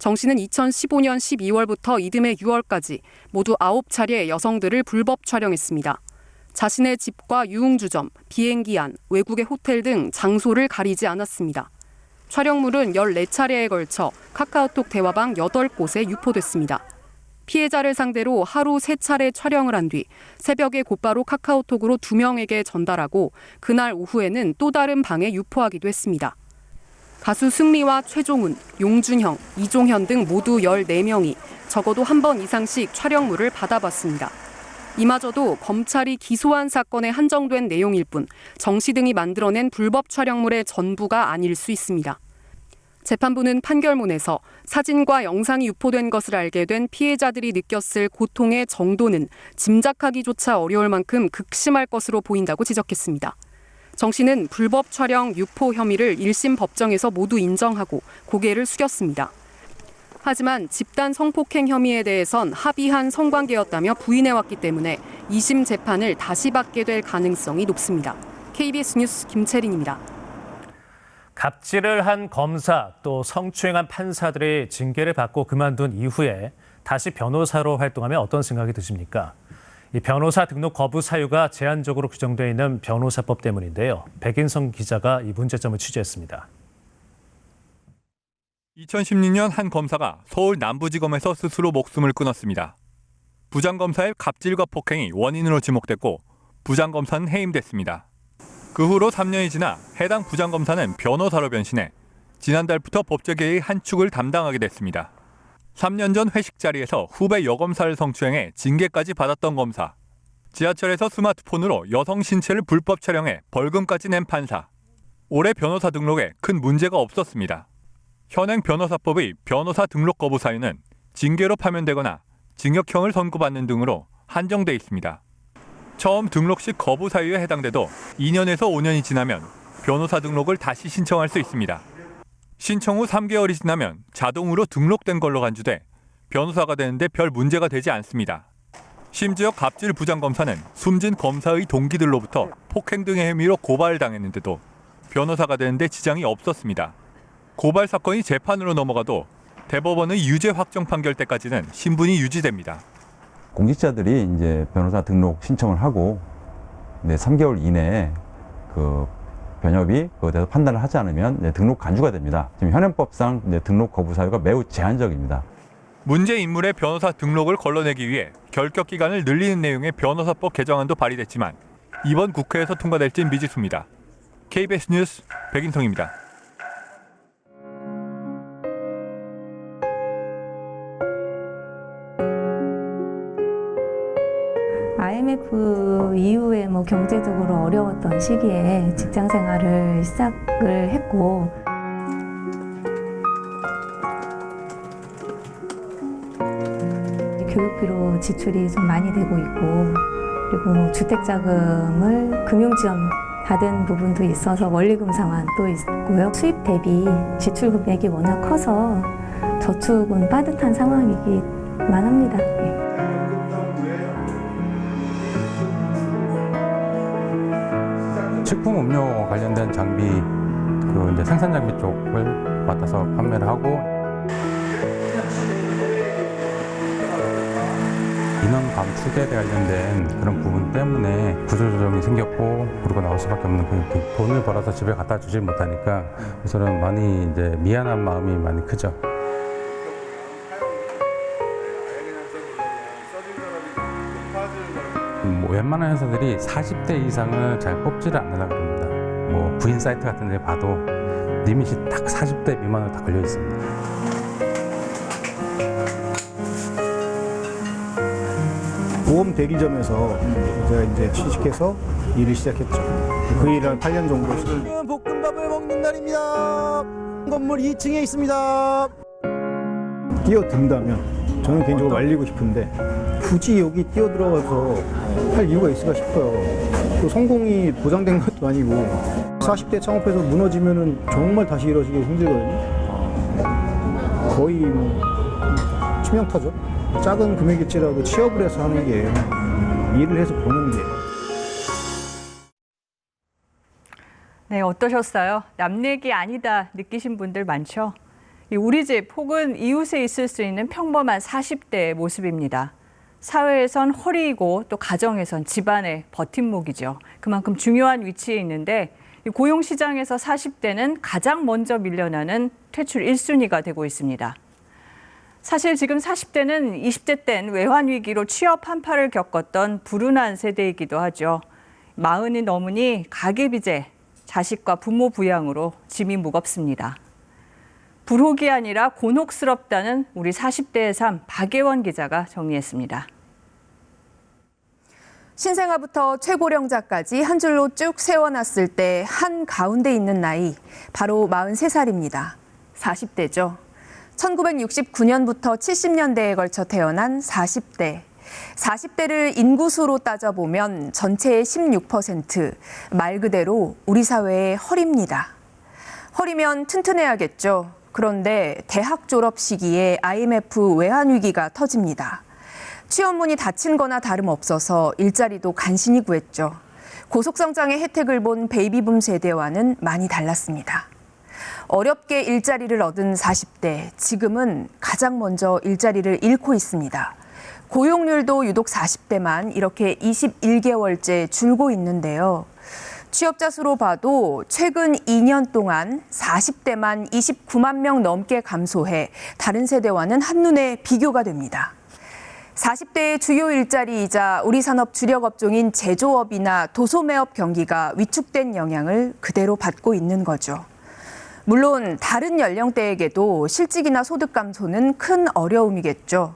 Speaker 8: 정 씨는 2015년 12월부터 이듬해 6월까지 모두 9차례 여성들을 불법 촬영했습니다. 자신의 집과 유흥주점, 비행기 안, 외국의 호텔 등 장소를 가리지 않았습니다. 촬영물은 14차례에 걸쳐 카카오톡 대화방 8곳에 유포됐습니다. 피해자를 상대로 하루 3차례 촬영을 한 뒤 새벽에 곧바로 카카오톡으로 2명에게 전달하고 그날 오후에는 또 다른 방에 유포하기도 했습니다. 가수 승리와 최종훈, 용준형, 이종현 등 모두 14명이 적어도 한 번 이상씩 촬영물을 받아봤습니다. 이마저도 검찰이 기소한 사건에 한정된 내용일 뿐 정 씨 등이 만들어낸 불법 촬영물의 전부가 아닐 수 있습니다. 재판부는 판결문에서 사진과 영상이 유포된 것을 알게 된 피해자들이 느꼈을 고통의 정도는 짐작하기조차 어려울 만큼 극심할 것으로 보인다고 지적했습니다. 정 씨는 불법 촬영 유포 혐의를 1심 법정에서 모두 인정하고 고개를 숙였습니다. 하지만 집단 성폭행 혐의에 대해선 합의한 성관계였다며 부인해왔기 때문에 2심 재판을 다시 받게 될 가능성이 높습니다. KBS 뉴스 김채린입니다.
Speaker 1: 갑질을 한 검사 또 성추행한 판사들의 징계를 받고 그만둔 이후에 다시 변호사로 활동하면 어떤 생각이 드십니까? 이 변호사 등록 거부 사유가 제한적으로 규정되어 있는 변호사법 때문인데요. 백인성 기자가 이 문제점을 취재했습니다.
Speaker 6: 2016년 한 검사가 서울 남부지검에서 스스로 목숨을 끊었습니다. 부장검사의 갑질과 폭행이 원인으로 지목됐고 부장검사는 해임됐습니다. 그 후로 3년이 지나 해당 부장검사는 변호사로 변신해 지난달부터 법조계의 한 축을 담당하게 됐습니다. 3년 전 회식 자리에서 후배 여검사를 성추행해 징계까지 받았던 검사. 지하철에서 스마트폰으로 여성 신체를 불법 촬영해 벌금까지 낸 판사. 올해 변호사 등록에 큰 문제가 없었습니다. 현행 변호사법의 변호사 등록 거부 사유는 징계로 파면되거나 징역형을 선고받는 등으로 한정돼 있습니다. 처음 등록 시 거부 사유에 해당돼도 2년에서 5년이 지나면 변호사 등록을 다시 신청할 수 있습니다. 신청 후 3개월이 지나면 자동으로 등록된 걸로 간주돼 변호사가 되는데 별 문제가 되지 않습니다. 심지어 갑질 부장검사는 숨진 검사의 동기들로부터 폭행 등의 혐의로 고발을 당했는데도 변호사가 되는데 지장이 없었습니다. 고발 사건이 재판으로 넘어가도 대법원의 유죄 확정 판결 때까지는 신분이 유지됩니다.
Speaker 10: 공직자들이 이제 변호사 등록 신청을 하고 3개월 이내에 그 변협이 그에 대해서 판단을 하지 않으면 이제 등록 간주가 됩니다. 지금 현행법상 이제 등록 거부 사유가 매우 제한적입니다.
Speaker 11: 문제 인물의 변호사 등록을 걸러내기 위해 결격 기간을 늘리는 내용의 변호사법 개정안도 발의됐지만 이번 국회에서 통과될진 미지수입니다. KBS 뉴스 백인통입니다.
Speaker 13: IMF 이후에 경제적으로 어려웠던 시기에 직장 생활을 시작을 했고 교육비로 지출이 좀 많이 되고 있고 그리고 주택자금을 금융지원 받은 부분도 있어서 원리금 상환도 있고요. 수입 대비 지출 금액이 워낙 커서 저축은 빠듯한 상황이기만 합니다.
Speaker 17: 식품 음료 관련된 장비 이제 생산 장비 쪽을 맡아서 판매를 하고 인원 감축에 관련된 그런 부분 때문에 구조조정이 생겼고 그러고 나올 수밖에 없는 그 돈을 벌어서 집에 갖다 주지 못하니까 저는 많이 이제 미안한 마음이 많이 크죠. 웬만한 회사들이 40대 이상을 잘 뽑지를 않으려고 합니다. 부인 사이트 같은 데 봐도 리밋이 딱 40대 미만으로 다 걸려 있습니다.
Speaker 14: 보험 대리점에서 제가 이제 취직해서 일을 시작했죠. 그 일을 한 8년 정도 했어요.
Speaker 16: 볶음밥을 먹는 날입니다. 건물 2층에 있습니다.
Speaker 14: 뛰어든다면 저는 개인적으로 말리고 싶은데 굳이 여기 뛰어들어가서 할 이유가 있을까 싶어요. 또 성공이 보장된 것도 아니고 40대 창업해서 무너지면은 정말 다시 일어서기 힘들거든요. 거의 치명타죠. 작은 금액일지라도 취업을 해서 하는 게 일을 해서 버는 게.
Speaker 2: 네, 어떠셨어요? 남 얘기 아니다 느끼신 분들 많죠? 우리 집 혹은 이웃에 있을 수 있는 평범한 40대의 모습입니다. 사회에선 허리이고 또 가정에선 집안의 버팀목이죠. 그만큼 중요한 위치에 있는데 고용시장에서 40대는 가장 먼저 밀려나는 퇴출 1순위가 되고 있습니다. 사실 지금 40대는 20대 땐 외환위기로 취업 한파를 겪었던 불운한 세대이기도 하죠. 40이 넘으니 가계비제, 자식과 부모 부양으로 짐이 무겁습니다. 불혹이 아니라 곤혹스럽다는 우리 40대의 삶, 박예원 기자가 정리했습니다.
Speaker 4: 신생아부터 최고령자까지 한 줄로 쭉 세워놨을 때 한가운데 있는 나이, 바로 43살입니다. 40대죠. 1969년부터 70년대에 걸쳐 태어난 40대. 40대를 인구수로 따져보면 전체의 16%, 말 그대로 우리 사회의 허리입니다. 허리면 튼튼해야겠죠. 그런데 대학 졸업 시기에 IMF 외환위기가 터집니다. 취업문이 닫힌 거나 다름없어서 일자리도 간신히 구했죠. 고속성장의 혜택을 본 베이비붐 세대와는 많이 달랐습니다. 어렵게 일자리를 얻은 40대, 지금은 가장 먼저 일자리를 잃고 있습니다. 고용률도 유독 40대만 이렇게 21개월째 줄고 있는데요. 취업자 수로 봐도 최근 2년 동안 40대만 29만 명 넘게 감소해 다른 세대와는 한눈에 비교가 됩니다. 40대의 주요 일자리이자 우리 산업 주력 업종인 제조업이나 도소매업 경기가 위축된 영향을 그대로 받고 있는 거죠. 물론 다른 연령대에게도 실직이나 소득 감소는 큰 어려움이겠죠.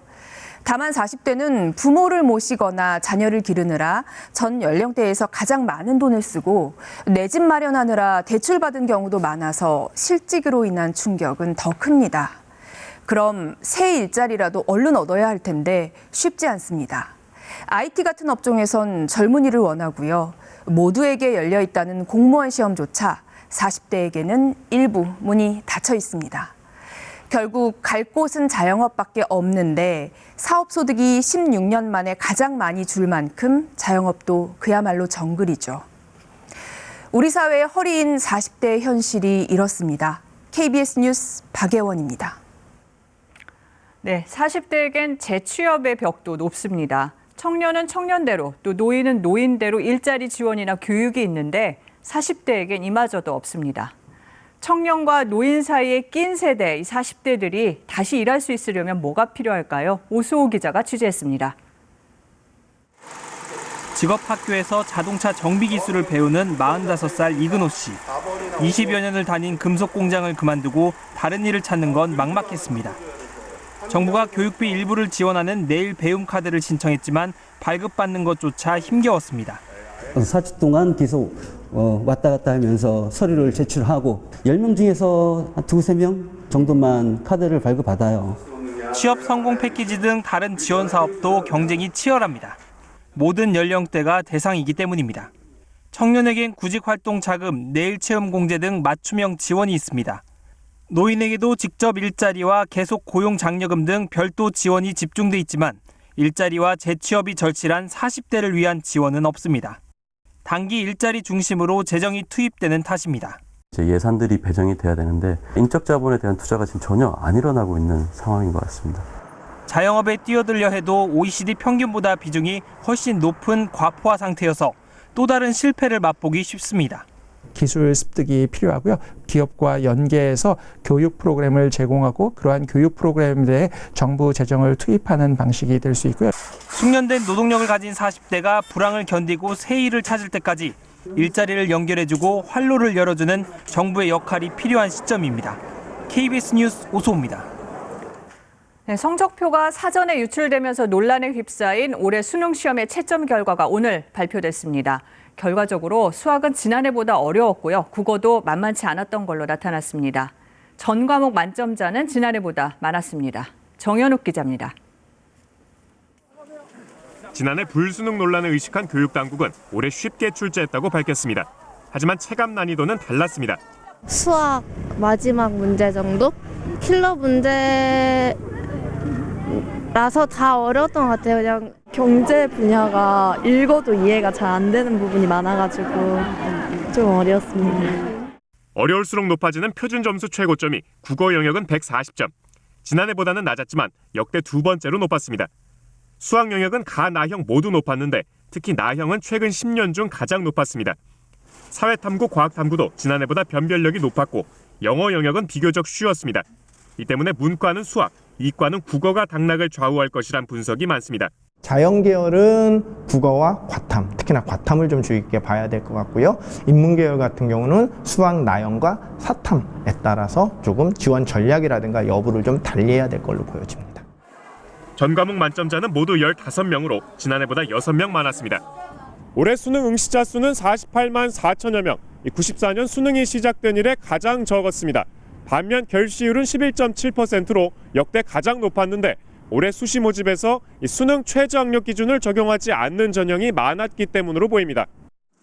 Speaker 4: 다만 40대는 부모를 모시거나 자녀를 기르느라 전 연령대에서 가장 많은 돈을 쓰고 내 집 마련하느라 대출받은 경우도 많아서 실직으로 인한 충격은 더 큽니다. 그럼 새 일자리라도 얼른 얻어야 할 텐데 쉽지 않습니다. IT 같은 업종에선 젊은이를 원하고요. 모두에게 열려 있다는 공무원 시험조차 40대에게는 일부 문이 닫혀 있습니다. 결국 갈 곳은 자영업밖에 없는데 사업 소득이 16년 만에 가장 많이 줄 만큼 자영업도 그야말로 정글이죠. 우리 사회의 허리인 40대의 현실이 이렇습니다. KBS 뉴스 박예원입니다.
Speaker 2: 네, 40대에겐 재취업의 벽도 높습니다. 청년은 청년대로 또 노인은 노인대로 일자리 지원이나 교육이 있는데 40대에겐 이마저도 없습니다. 청년과 노인 사이에 낀 세대, 이 40대들이 다시 일할 수 있으려면 뭐가 필요할까요? 오수호 기자가 취재했습니다.
Speaker 3: 직업학교에서 자동차 정비 기술을 배우는 45살 이근호 씨. 20여 년을 다닌 금속 공장을 그만두고 다른 일을 찾는 건 막막했습니다. 정부가 교육비 일부를 지원하는 내일 배움 카드를 신청했지만 발급받는 것조차 힘겨웠습니다.
Speaker 12: 4주 동안 계속 왔다 갔다 하면서 서류를 제출하고 10명 중에서 한 2~3명 정도만 카드를 발급받아요.
Speaker 3: 취업 성공 패키지 등 다른 지원 사업도 경쟁이 치열합니다. 모든 연령대가 대상이기 때문입니다. 청년에겐 구직활동 자금, 내일체험공제 등 맞춤형 지원이 있습니다. 노인에게도 직접 일자리와 계속 고용 장려금 등 별도 지원이 집중돼 있지만 일자리와 재취업이 절실한 40대를 위한 지원은 없습니다. 단기 일자리 중심으로 재정이 투입되는 탓입니다.
Speaker 15: 예산들이 배정이 돼야 되는데 인적 자본에 대한 투자가 지금 전혀 안 일어나고 있는 상황인 것 같습니다.
Speaker 3: 자영업에 뛰어들려 해도 OECD 평균보다 비중이 훨씬 높은 과포화 상태여서 또 다른 실패를 맛보기 쉽습니다.
Speaker 18: 기술 습득이 필요하고요. 기업과 연계해서 교육 프로그램을 제공하고 그러한 교육 프로그램에 대해 정부 재정을 투입하는 방식이 될 수 있고요.
Speaker 3: 숙련된 노동력을 가진 40대가 불황을 견디고 새 일을 찾을 때까지 일자리를 연결해주고 활로를 열어주는 정부의 역할이 필요한 시점입니다. KBS 뉴스 오수호입니다.
Speaker 2: 네, 성적표가 사전에 유출되면서 논란에 휩싸인 올해 수능 시험의 채점 결과가 오늘 발표됐습니다. 결과적으로 수학은 지난해보다 어려웠고요. 국어도 만만치 않았던 걸로 나타났습니다. 전 과목 만점자는 지난해보다 많았습니다. 정현욱 기자입니다.
Speaker 20: 지난해 불수능 논란을 의식한 교육당국은 올해 쉽게 출제했다고 밝혔습니다. 하지만 체감 난이도는 달랐습니다.
Speaker 21: 수학 마지막 문제 정도? 킬러 문제라서 다 어려웠던 것 같아요. 그냥 경제 분야가 읽어도 이해가 잘 안 되는 부분이 많아가지고 좀 어려웠습니다.
Speaker 20: 어려울수록 높아지는 표준 점수 최고점이 국어 영역은 140점. 지난해보다는 낮았지만 역대 두 번째로 높았습니다. 수학 영역은 가, 나형 모두 높았는데 특히 나형은 최근 10년 중 가장 높았습니다. 사회탐구, 과학탐구도 지난해보다 변별력이 높았고 영어 영역은 비교적 쉬웠습니다. 이 때문에 문과는 수학, 이과는 국어가 당락을 좌우할 것이란 분석이 많습니다.
Speaker 26: 자연계열은 국어와 과탐, 특히나 과탐을 좀 주의 깊게 봐야 될 것 같고요. 인문계열 같은 경우는 수학, 나형과 사탐에 따라서 조금 지원 전략이라든가 여부를 좀 달리해야 될 걸로 보여집니다.
Speaker 20: 전 과목 만점자는 모두 15명으로 지난해보다 6명 많았습니다. 올해 수능 응시자 수는 48만 4천여 명, 94년 수능이 시작된 이래 가장 적었습니다. 반면 결시율은 11.7%로 역대 가장 높았는데 올해 수시 모집에서 수능 최저학력 기준을 적용하지 않는 전형이 많았기 때문으로 보입니다.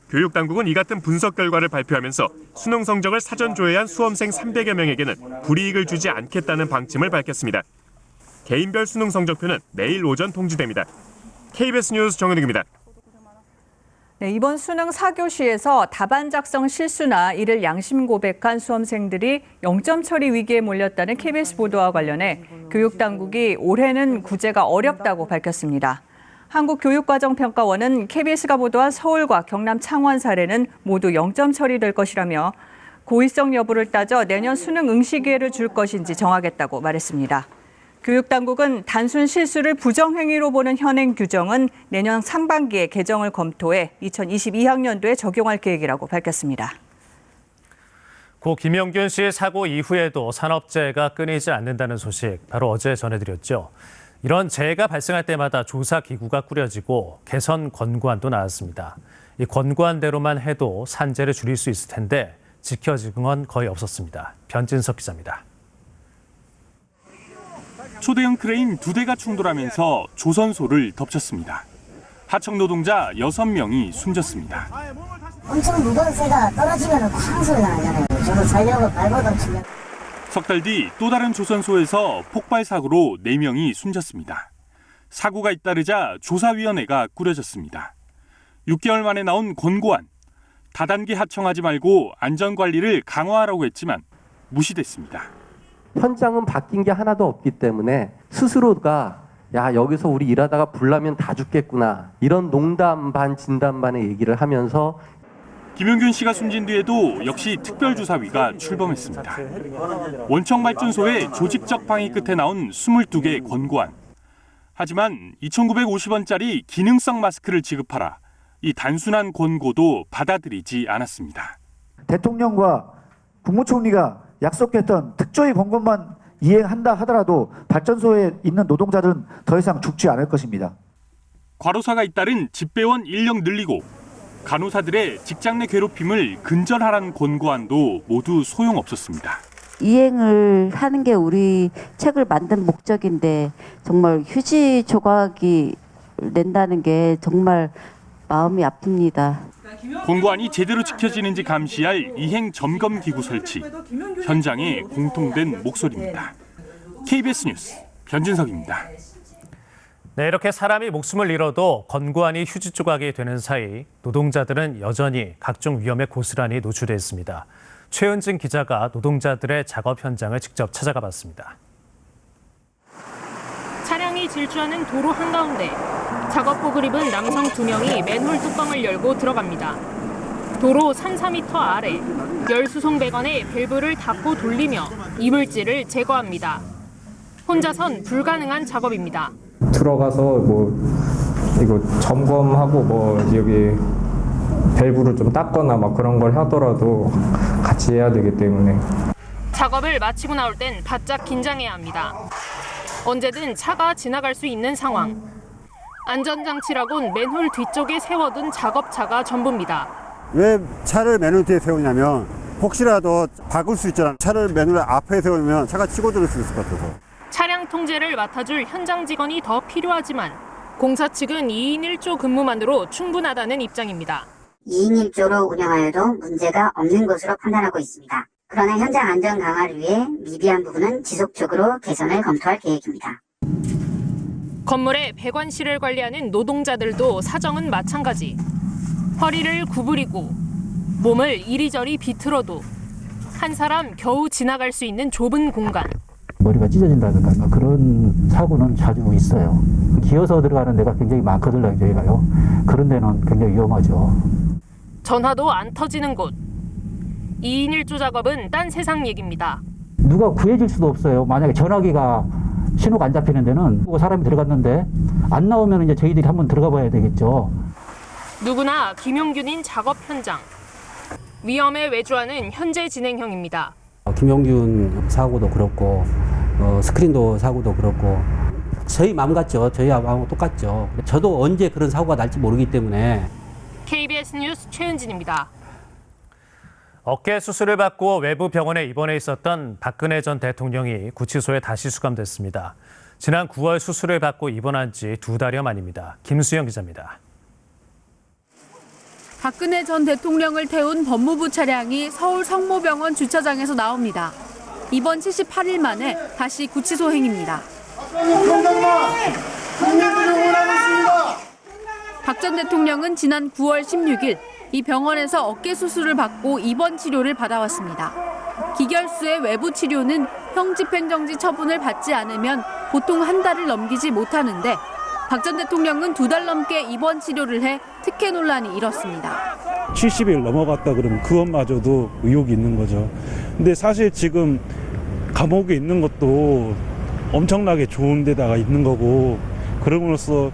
Speaker 20: 교육당국은 이 같은 분석 결과를 발표하면서 수능 성적을 사전 조회한 수험생 300여 명에게는 불이익을 주지 않겠다는 방침을 밝혔습니다. 개인별 수능 성적표는 내일 오전 통지됩니다. KBS 뉴스 정은익입니다.
Speaker 2: 네, 이번 수능 4교시에서 답안 작성 실수나 이를 양심 고백한 수험생들이 0점 처리 위기에 몰렸다는 KBS 보도와 관련해 교육당국이 올해는 구제가 어렵다고 밝혔습니다. 한국교육과정평가원은 KBS가 보도한 서울과 경남 창원 사례는 모두 0점 처리될 것이라며 고의성 여부를 따져 내년 수능 응시 기회를 줄 것인지 정하겠다고 말했습니다. 교육당국은 단순 실수를 부정행위로 보는 현행 규정은 내년 상반기에 개정을 검토해 2022학년도에 적용할 계획이라고 밝혔습니다.
Speaker 1: 고 김영균 씨 사고 이후에도 산업재해가 끊이지 않는다는 소식 바로 어제 전해드렸죠. 이런 재해가 발생할 때마다 조사기구가 꾸려지고 개선 권고안도 나왔습니다. 이 권고안대로만 해도 산재를 줄일 수 있을 텐데 지켜진 건 거의 없었습니다. 변진석 기자입니다.
Speaker 27: 초대형 크레인 2대가 충돌하면서 조선소를 덮쳤습니다. 하청 노동자 6명이 숨졌습니다.
Speaker 28: 엄청 무거운 새가 떨어지면 쾅 소리가 나잖아요. 저도 살려고 발버둥 치면.
Speaker 27: 석 달 뒤 또 다른 조선소에서 폭발 사고로 4명이 숨졌습니다. 사고가 잇따르자 조사위원회가 꾸려졌습니다. 6개월 만에 나온 권고안. 다단계 하청하지 말고 안전관리를 강화하라고 했지만 무시됐습니다.
Speaker 5: 현장은 바뀐 게 하나도 없기 때문에 스스로가 야 여기서 우리 일하다가 불나면 다 죽겠구나 이런 농담 반 진담 반의 얘기를 하면서
Speaker 27: 김용균 씨가 숨진 뒤에도 역시 특별조사위가 출범했습니다. 원청발전소의 조직적 방해 끝에 나온 22개의 권고안. 하지만 2,950원짜리 기능성 마스크를 지급하라. 이 단순한 권고도 받아들이지 않았습니다.
Speaker 7: 대통령과 국무총리가 약속했던 특조위 권고만 이행한다 하더라도 발전소에 있는 노동자들은 더 이상 죽지 않을 것입니다.
Speaker 27: 과로사가 잇따른 집배원 인력 늘리고 간호사들의 직장 내 괴롭힘을 근절하라는 권고안도 모두 소용없었습니다.
Speaker 9: 이행을 하는 게 우리 책을 만든 목적인데 정말 휴지 조각이 낸다는 게 정말 마음이 아픕니다.
Speaker 27: 권고안이 제대로 지켜지는지 감시할 이행 점검 기구 설치. 현장의 공통된 목소리입니다. KBS 뉴스 변진석입니다.
Speaker 1: 네, 이렇게 사람이 목숨을 잃어도 권고안이 휴지 조각이 되는 사이 노동자들은 여전히 각종 위험에 고스란히 노출돼 있습니다. 최은진 기자가 노동자들의 작업 현장을 직접 찾아가 봤습니다.
Speaker 19: 차량이 질주하는 도로 한가운데 작업복을 입은 남성 2명이 맨홀 뚜껑을 열고 들어갑니다. 도로 3-4m 아래 열수송 배관에 밸브를 닫고 돌리며 이물질을 제거합니다. 혼자선 불가능한 작업입니다.
Speaker 22: 들어가서 이거 점검하고 여기 밸브를 좀 닦거나 그런 걸 하더라도 같이 해야 되기 때문에
Speaker 19: 작업을 마치고 나올 땐 바짝 긴장해야 합니다. 언제든 차가 지나갈 수 있는 상황. 안전장치라곤 맨홀 뒤쪽에 세워둔 작업차가 전부입니다.
Speaker 23: 왜 차를 맨홀 뒤에 세우냐면 혹시라도 박을 수 있잖아. 차를 맨홀 앞에 세우면 차가 치고 들을 수 있을 것 같아서.
Speaker 19: 차량 통제를 맡아줄 현장 직원이 더 필요하지만 공사 측은 2인 1조 근무만으로 충분하다는 입장입니다.
Speaker 28: 2인 1조로 운영하여도 문제가 없는 것으로 판단하고 있습니다. 그러나 현장 안전 강화를 위해 미비한 부분은 지속적으로 개선을 검토할 계획입니다.
Speaker 19: 건물의 배관실을 관리하는 노동자들도 사정은 마찬가지. 허리를 구부리고 몸을 이리저리 비틀어도 한 사람 겨우 지나갈 수 있는 좁은 공간.
Speaker 12: 머리가 찢어진다든가 그런 사고는 자주 있어요. 기어서 들어가는 데가 굉장히 많거든요, 저희가요. 그런 데는 굉장히 위험하죠.
Speaker 19: 전화도 안 터지는 곳. 2인 1조 작업은 딴 세상 얘기입니다.
Speaker 12: 누가 구해줄 수도 없어요. 만약에 전화기가 신호가 안 잡히는 데는 사람이 들어갔는데 안 나오면 이제 저희들이 한번 들어가 봐야 되겠죠.
Speaker 19: 누구나 김용균인 작업 현장. 위험에 외주하는 현재 진행형입니다.
Speaker 12: 김용균 사고도 그렇고 스크린도 사고도 그렇고 저희 마음 같죠. 저희 마음하고 똑같죠. 저도 언제 그런 사고가 날지 모르기 때문에.
Speaker 19: KBS 뉴스 최은진입니다.
Speaker 1: 어깨 수술을 받고 외부 병원에 입원해 있었던 박근혜 전 대통령이 구치소에 다시 수감됐습니다. 지난 9월 수술을 받고 입원한 지 2달여 만입니다. 김수영 기자입니다.
Speaker 24: 박근혜 전 대통령을 태운 법무부 차량이 서울 성모병원 주차장에서 나옵니다. 입원 78일 만에 다시 구치소행입니다. 박 전 대통령은 지난 9월 16일 이 병원에서 어깨 수술을 받고 입원 치료를 받아왔습니다. 기결수의 외부 치료는 형집행정지 처분을 받지 않으면 보통 한 달을 넘기지 못하는데 박 전 대통령은 2달 넘게 입원 치료를 해 특혜 논란이 일었습니다.
Speaker 25: 70일 넘어갔다 그러면 그것마저도 의혹이 있는 거죠. 근데 사실 지금 감옥에 있는 것도 엄청나게 좋은 데다가 있는 거고 그럼으로써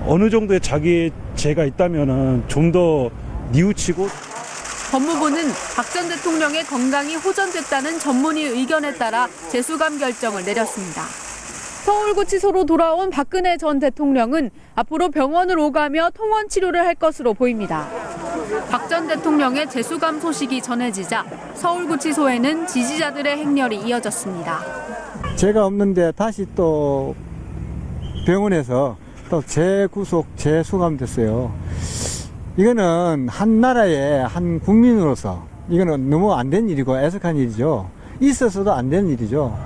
Speaker 25: 어느 정도의 자기의 죄가 있다면은 좀 더 뉘우치고.
Speaker 24: 법무부는 박 전 대통령의 건강이 호전됐다는 전문의 의견에 따라 재수감 결정을 내렸습니다. 서울구치소로 돌아온 박근혜 전 대통령은 앞으로 병원을 오가며 통원 치료를 할 것으로 보입니다. 박 전 대통령의 재수감 소식이 전해지자 서울구치소에는 지지자들의 행렬이 이어졌습니다.
Speaker 14: 죄가 없는데 다시 또 병원에서 또 재구속, 재수감됐어요. 이거는 한 나라의 한 국민으로서 이거는 너무 안 된 일이고 애석한 일이죠. 있어서도 안 된 일이죠.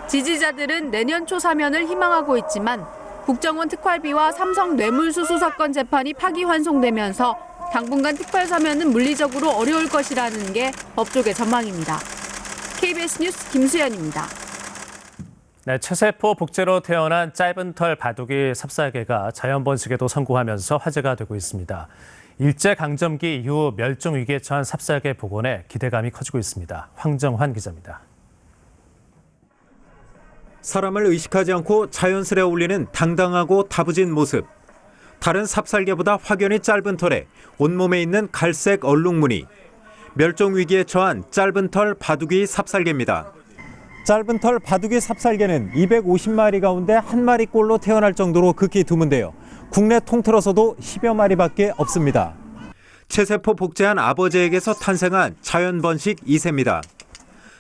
Speaker 24: 지지자들은 내년 초 사면을 희망하고 있지만 국정원 특활비와 삼성 뇌물수수 사건 재판이 파기환송되면서 당분간 특별 사면은 물리적으로 어려울 것이라는 게 법조계 전망입니다. KBS 뉴스 김수연입니다.
Speaker 1: 네, 체세포 복제로 태어난 짧은 털 바둑이 삽살개가 자연 번식에도 성공하면서 화제가 되고 있습니다. 일제강점기 이후 멸종 위기에 처한 삽살개 복원에 기대감이 커지고 있습니다. 황정환 기자입니다.
Speaker 4: 사람을 의식하지 않고 자연스레 어울리는 당당하고 다부진 모습. 다른 삽살개보다 확연히 짧은 털에 온몸에 있는 갈색 얼룩무늬. 멸종 위기에 처한 짧은 털 바둑이 삽살개입니다. 짧은 털 바둑이 삽살개는 250마리 가운데 한 마리꼴로 태어날 정도로 극히 드문데요. 국내 통틀어서도 10여 마리밖에 없습니다. 체세포 복제한 아버지에게서 탄생한 자연 번식 2세입니다.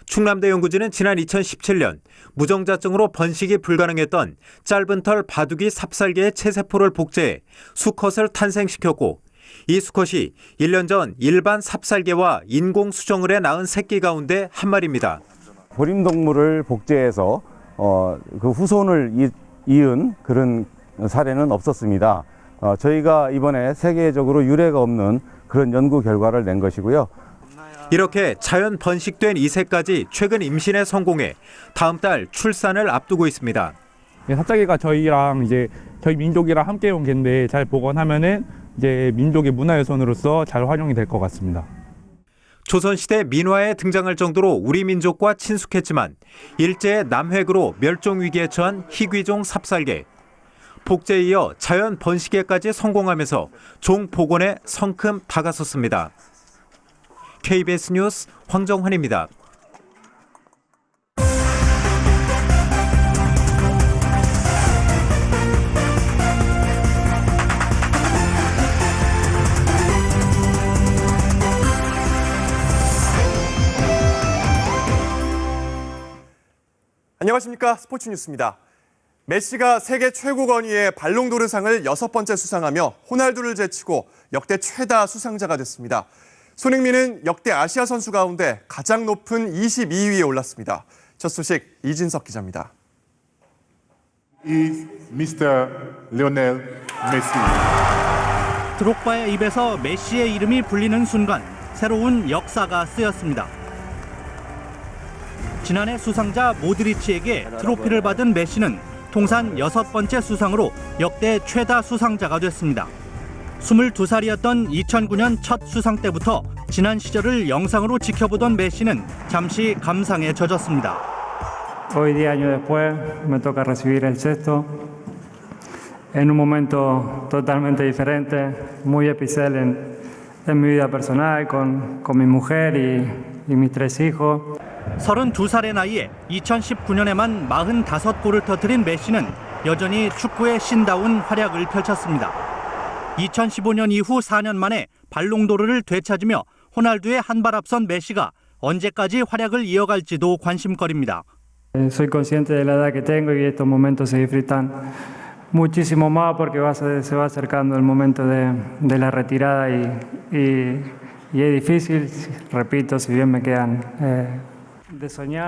Speaker 4: 충남대 연구진은 지난 2017년 무정자증으로 번식이 불가능했던 짧은 털 바둑이 삽살개의 체세포를 복제해 수컷을 탄생시켰고, 이 수컷이 1년 전 일반 삽살개와 인공 수정을 해 낳은 새끼 가운데 한 마리입니다.
Speaker 6: 보림동물을 복제해서 그 후손을 이은 그런 사례는 없었습니다. 저희가 이번에 세계적으로 유례가 없는 그런 연구 결과를 낸 것이고요.
Speaker 4: 이렇게 자연 번식된 2세까지 최근 임신에 성공해 다음 달 출산을 앞두고 있습니다.
Speaker 8: 삽살개가 저희랑 이제 저희 민족이랑 함께 온 개인데 잘 복원하면은 이제 민족의 문화유산으로서 잘 활용이 될 것 같습니다.
Speaker 4: 조선시대 민화에 등장할 정도로 우리 민족과 친숙했지만 일제의 남획으로 멸종위기에 처한 희귀종 삽살개. 복제에 이어 자연 번식에까지 성공하면서 종 복원에 성큼 다가섰습니다. KBS 뉴스 황정환입니다.
Speaker 10: 안녕하십니까. 스포츠 뉴스입니다. 메시가 세계 최고 권위의 발롱도르상을 6번째 수상하며 호날두를 제치고 역대 최다 수상자가 됐습니다. 손흥민은 역대 아시아 선수 가운데 가장 높은 22위에 올랐습니다. 첫 소식 이진석 기자입니다.
Speaker 11: is Mr. Lionel Messi.
Speaker 13: 드록바의 입에서 메시의 이름이 불리는 순간 새로운 역사가 쓰였습니다. 지난해 수상자 모드리치에게 트로피를 받은 메시는 통산 6번째 수상으로 역대 최다 수상자가 됐습니다. 22살이었던 2009년 첫 수상 때부터 지난 시절을 영상으로 지켜보던 메시는 잠시 감상에 젖었습니다.
Speaker 16: Hoy 10 años después me toca recibir el sexto en un momento totalmente diferente, muy especial en mi vida personal con mi mujer y mis 3 hijos.
Speaker 13: 32살의 나이에 2019년에만 45골을 터뜨린 메시는 여전히 축구의 신다운 활약을 펼쳤습니다. 2015년 이후 4년 만에 발롱도르를 되찾으며 호날두의 한 발 앞선 메시가 언제까지 활약을 이어갈지도 관심거리입니다.
Speaker 16: Soy consciente de la edad que tengo y estos momentos se disfrutan muchísimo más porque se va acercando el momento de la retirada y es difícil, repito, si bien me quedan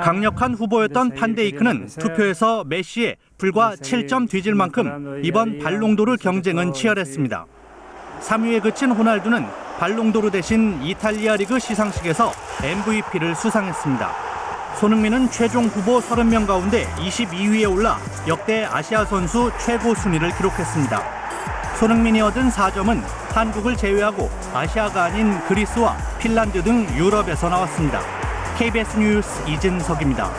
Speaker 13: 강력한 후보였던 판데이크는 투표에서 메시에 불과 7점 뒤질 만큼 이번 발롱도르 경쟁은 치열했습니다. 3위에 그친 호날두는 발롱도르 대신 이탈리아 리그 시상식에서 MVP를 수상했습니다. 손흥민은 최종 후보 30명 가운데 22위에 올라 역대 아시아 선수 최고 순위를 기록했습니다. 손흥민이 얻은 4점은 한국을 제외하고 아시아가 아닌 그리스와 핀란드 등 유럽에서 나왔습니다. KBS 뉴스 이진석입니다.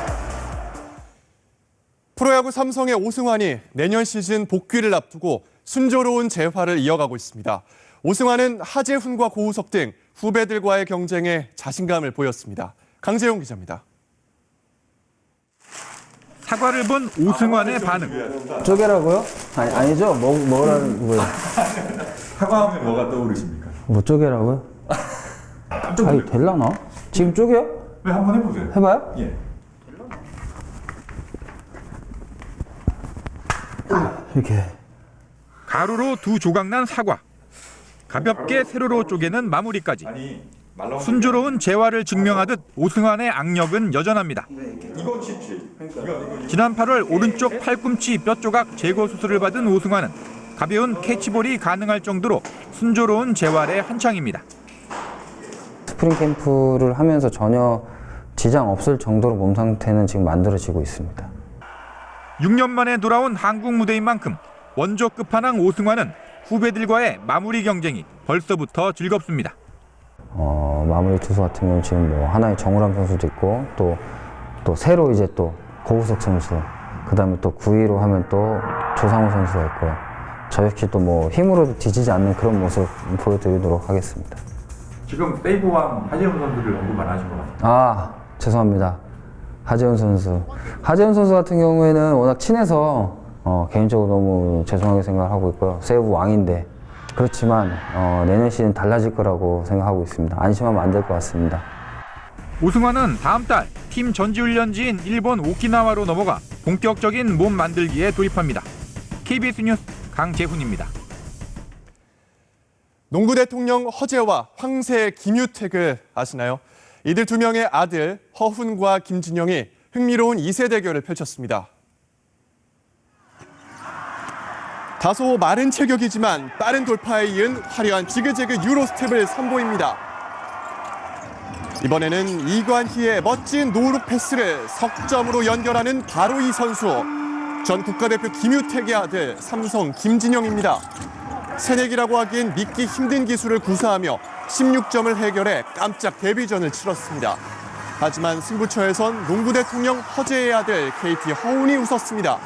Speaker 10: 프로야구 삼성의 오승환이 내년 시즌 복귀를 앞두고 순조로운 재활을 이어가고 있습니다. 오승환은 하재훈과 고우석 등 후배들과의 경쟁에 자신감을 보였습니다. 강재용 기자입니다.
Speaker 17: 사과를 본 오승환의 반응.
Speaker 29: 쪼개라고요? 아니죠. 뭐라는 거예요?
Speaker 17: 사과하면 뭐가 떠오르십니까?
Speaker 29: 뭐 쪼개라고요? 아니 될라나? 지금 쪼개요?
Speaker 17: 네, 한번 해보세요.
Speaker 29: 해봐요?
Speaker 17: 예.
Speaker 29: 이렇게.
Speaker 17: 가루로 2 조각 난 사과. 가볍게 세로로 쪼개는 마무리까지. 순조로운 재활을 증명하듯 오승환의 악력은 여전합니다. 이건 쉽지. 지난 8월 오른쪽 팔꿈치 뼈 조각 제거 수술을 받은 오승환은 가벼운 캐치볼이 가능할 정도로 순조로운 재활에 한창입니다.
Speaker 29: 스프링 캠프를 하면서 전혀 지장 없을 정도로 몸 상태는 지금 만들어지고 있습니다.
Speaker 17: 6년 만에 돌아온 한국 무대인 만큼 원조 끝판왕 오승환은 후배들과의 마무리 경쟁이 벌써부터 즐겁습니다.
Speaker 29: 마무리 투수 같은 경우는 지금 뭐 하나의 정우람 선수도 있고 또 새로 이제 또 고우석 선수, 그다음에 또 9위로 하면 또 조상우 선수가 있고요. 저 역시 또 뭐 힘으로도 뒤지지 않는 그런 모습 보여드리도록 하겠습니다.
Speaker 17: 지금 세이브왕 하재훈 선수를 언급 안 하신 것 같아요.
Speaker 29: 죄송합니다. 하재훈 선수 같은 경우에는 워낙 친해서 개인적으로 너무 죄송하게 생각하고 있고요. 세이브 왕인데 그렇지만 내년 시즌 달라질 거라고 생각하고 있습니다. 안심하면 안 될 것 같습니다.
Speaker 17: 오승환은 다음 달 팀 전지훈련지인 일본 오키나와로 넘어가 본격적인 몸 만들기에 돌입합니다. KBS 뉴스 강재훈입니다.
Speaker 10: 농구 대통령 허재와 황새 김유택을 아시나요? 이들 두 명의 아들 허훈과 김진영이 흥미로운 2세 대결을 펼쳤습니다. 다소 마른 체격이지만 빠른 돌파에 이은 화려한 지그재그 유로 스텝을 선보입니다. 이번에는 이관희의 멋진 노룩 패스를 석점으로 연결하는 바로 이 선수. 전 국가대표 김유택의 아들 삼성 김진영입니다. 새내기라고 하기엔 믿기 힘든 기술을 구사하며 16점을 해결해 깜짝 데뷔전을 치렀습니다. 하지만 승부처에선 농구 대통령 허재의 아들 KT 허훈이 웃었습니다.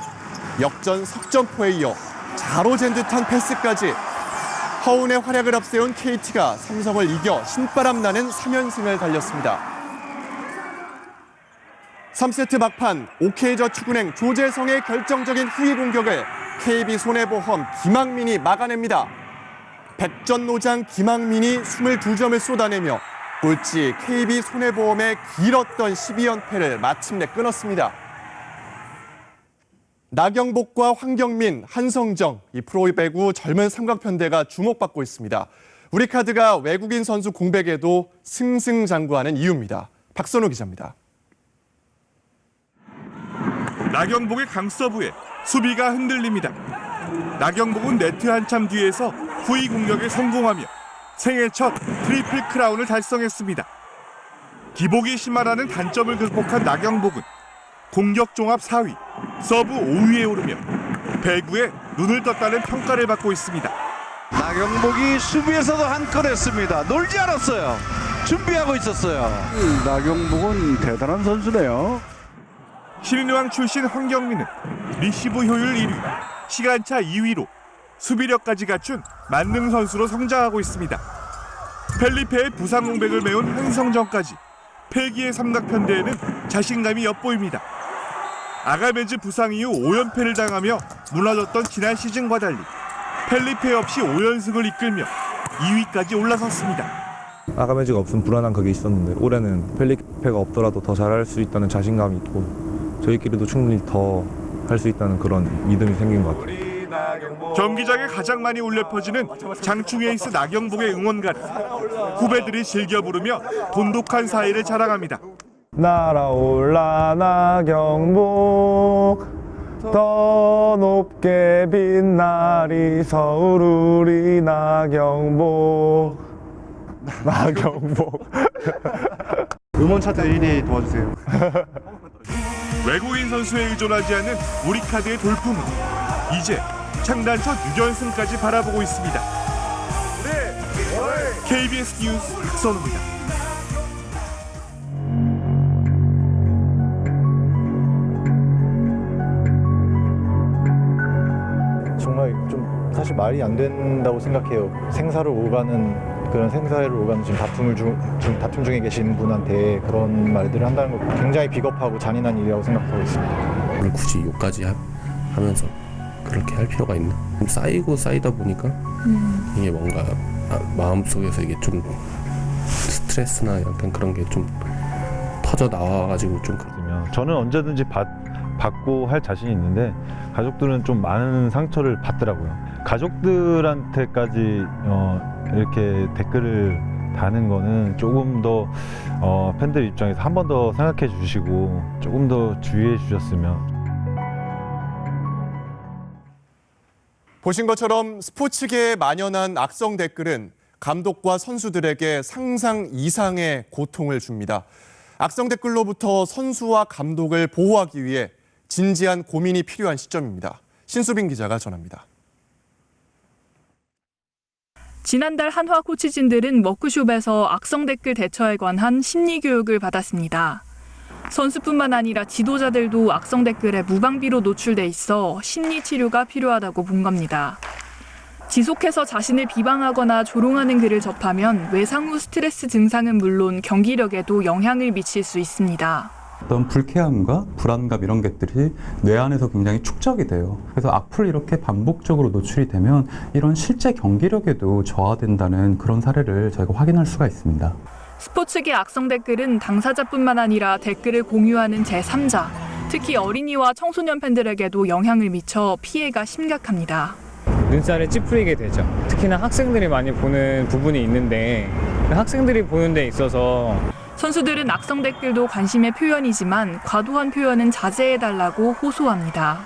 Speaker 10: 역전 석점포에 이어 자로잰 듯한 패스까지. 허훈의 활약을 앞세운 KT가 삼성을 이겨 신바람 나는 3연승을 달렸습니다. 3세트 막판 OK저축은행 조재성의 결정적인 후위 공격을 KB손해보험 김학민이 막아냅니다. 백전노장 김학민이 22점을 쏟아내며 꼴찌 KB손해보험의 길었던 12연패를 마침내 끊었습니다. 나경복과 황경민, 한성정, 이 프로배구 젊은 삼각편대가 주목받고 있습니다. 우리카드가 외국인 선수 공백에도 승승장구하는 이유입니다. 박선우 기자입니다.
Speaker 2: 나경복의 강서부에 수비가 흔들립니다. 나경복은 네트 한참 뒤에서 후위 공격에 성공하며 생애 첫 트리플 크라운을 달성했습니다. 기복이 심하다는 단점을 극복한 나경복은 공격 종합 4위, 서브 5위에 오르며 배구에 눈을 떴다는 평가를 받고 있습니다.
Speaker 3: 나경복이 수비에서도 한 건 했습니다. 놀지 않았어요. 준비하고 있었어요. 나경복은 대단한 선수네요.
Speaker 2: 신인왕 출신 황경민은 리시브 효율 1위, 시간차 2위로 수비력까지 갖춘 만능 선수로 성장하고 있습니다. 펠리페의 부상 공백을 메운 한성정까지 패기의 삼각편대에는 자신감이 엿보입니다. 아가메즈 부상 이후 5연패를 당하며 무너졌던 지난 시즌과 달리 펠리페 없이 5연승을 이끌며 2위까지 올라섰습니다.
Speaker 5: 아가메즈가 없으면 불안한 그게 있었는데 올해는 펠리페가 없더라도 더 잘할 수 있다는 자신감이 있고 저희끼리도 충분히 더 할 수 있다는 그런 믿음이 생긴 것 같아요.
Speaker 2: 경기장에 가장 많이 울려 퍼지는 장충 에이스 나경복의 응원가를 후배들이 즐겨 부르며 돈독한 사이를 자랑합니다.
Speaker 3: 날아올라 나경복 더 높게 빛나리 서울 우리 나경복 음원 차트 1위 도와주세요.
Speaker 2: 외국인 선수에 의존하지 않는 우리카드의 돌풍은 이제 창단 첫 6연승까지 바라보고 있습니다. KBS 뉴스 박선우입니다.
Speaker 14: 정말 좀 사실 말이 안 된다고 생각해요. 생사를 오가는 그런 생사를 오가는 지금 다툼 중에 계신 분한테 그런 말들을 한다는 거 굉장히 비겁하고 잔인한 일이라고 생각하고 있습니다.
Speaker 7: 우리 굳이 욕까지 하면서 그렇게 할 필요가 있나? 쌓이고 쌓이다 보니까 이게 뭔가 마음속에서 이게 좀 스트레스나 약간 그런 게 좀 터져 나와가지고 좀 그러면
Speaker 15: 저는 언제든지 받고 할 자신이 있는데 가족들은 좀 많은 상처를 받더라고요. 가족들한테까지 이렇게 댓글을 다는 거는 조금 더 팬들 입장에서 한 번 더 생각해 주시고 조금 더 주의해 주셨으면.
Speaker 10: 보신 것처럼 스포츠계에 만연한 악성 댓글은 감독과 선수들에게 상상 이상의 고통을 줍니다. 악성 댓글로부터 선수와 감독을 보호하기 위해 진지한 고민이 필요한 시점입니다. 신수빈 기자가 전합니다.
Speaker 24: 지난달 한화 코치진들은 워크숍에서 악성 댓글 대처에 관한 심리 교육을 받았습니다. 선수뿐만 아니라 지도자들도 악성 댓글에 무방비로 노출돼 있어 심리 치료가 필요하다고 본 겁니다. 지속해서 자신을 비방하거나 조롱하는 글을 접하면 외상 후 스트레스 증상은 물론 경기력에도 영향을 미칠 수 있습니다.
Speaker 9: 어떤 불쾌함과 불안감 이런 것들이 뇌 안에서 굉장히 축적이 돼요. 그래서 악플 이렇게 반복적으로 노출이 되면 이런 실제 경기력에도 저하된다는 그런 사례를 저희가 확인할 수가 있습니다.
Speaker 24: 스포츠계 악성 댓글은 당사자뿐만 아니라 댓글을 공유하는 제3자, 특히 어린이와 청소년 팬들에게도 영향을 미쳐 피해가 심각합니다.
Speaker 18: 눈살을 찌푸리게 되죠. 특히나 학생들이 많이 보는 부분이 있는데 학생들이 보는 데 있어서
Speaker 24: 선수들은 악성 댓글도 관심의 표현이지만 과도한 표현은 자제해달라고 호소합니다.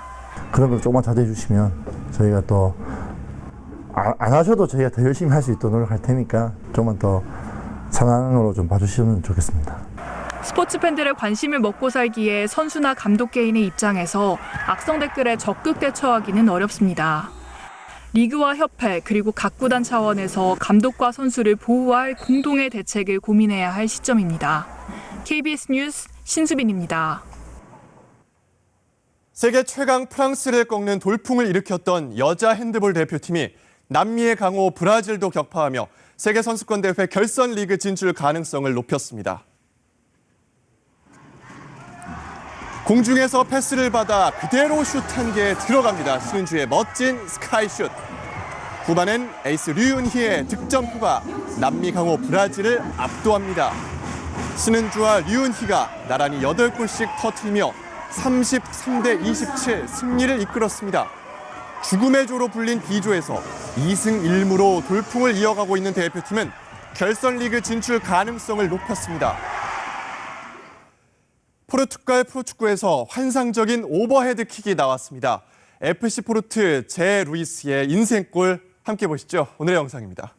Speaker 14: 그런 걸 조금만 자제해 주시면 저희가 또 안 하셔도 저희가 더 열심히 할 수 있도록 노력할 테니까 조금만 더 상황으로 좀 봐주시면 좋겠습니다.
Speaker 24: 스포츠 팬들의 관심을 먹고 살기에 선수나 감독 개인의 입장에서 악성 댓글에 적극 대처하기는 어렵습니다. 리그와 협회 그리고 각 구단 차원에서 감독과 선수를 보호할 공동의 대책을 고민해야 할 시점입니다. KBS 뉴스 신수빈입니다.
Speaker 10: 세계 최강 프랑스를 꺾는 돌풍을 일으켰던 여자 핸드볼 대표팀이 남미의 강호 브라질도 격파하며 세계선수권대회 결선 리그 진출 가능성을 높였습니다. 공중에서 패스를 받아 그대로 슛 한 개 들어갑니다. 신은주의 멋진 스카이슛. 후반엔 에이스 류윤희의 득점표가 남미 강호 브라질을 압도합니다. 신은주와 류윤희가 나란히 8골씩 터뜨리며 33대27 승리를 이끌었습니다. 죽음의 조로 불린 B조에서 2승 1무로 돌풍을 이어가고 있는 대표팀은 결선 리그 진출 가능성을 높였습니다. 포르투갈 프로축구에서 환상적인 오버헤드 킥이 나왔습니다. FC 포르투 제 루이스의 인생골 함께 보시죠. 오늘의 영상입니다.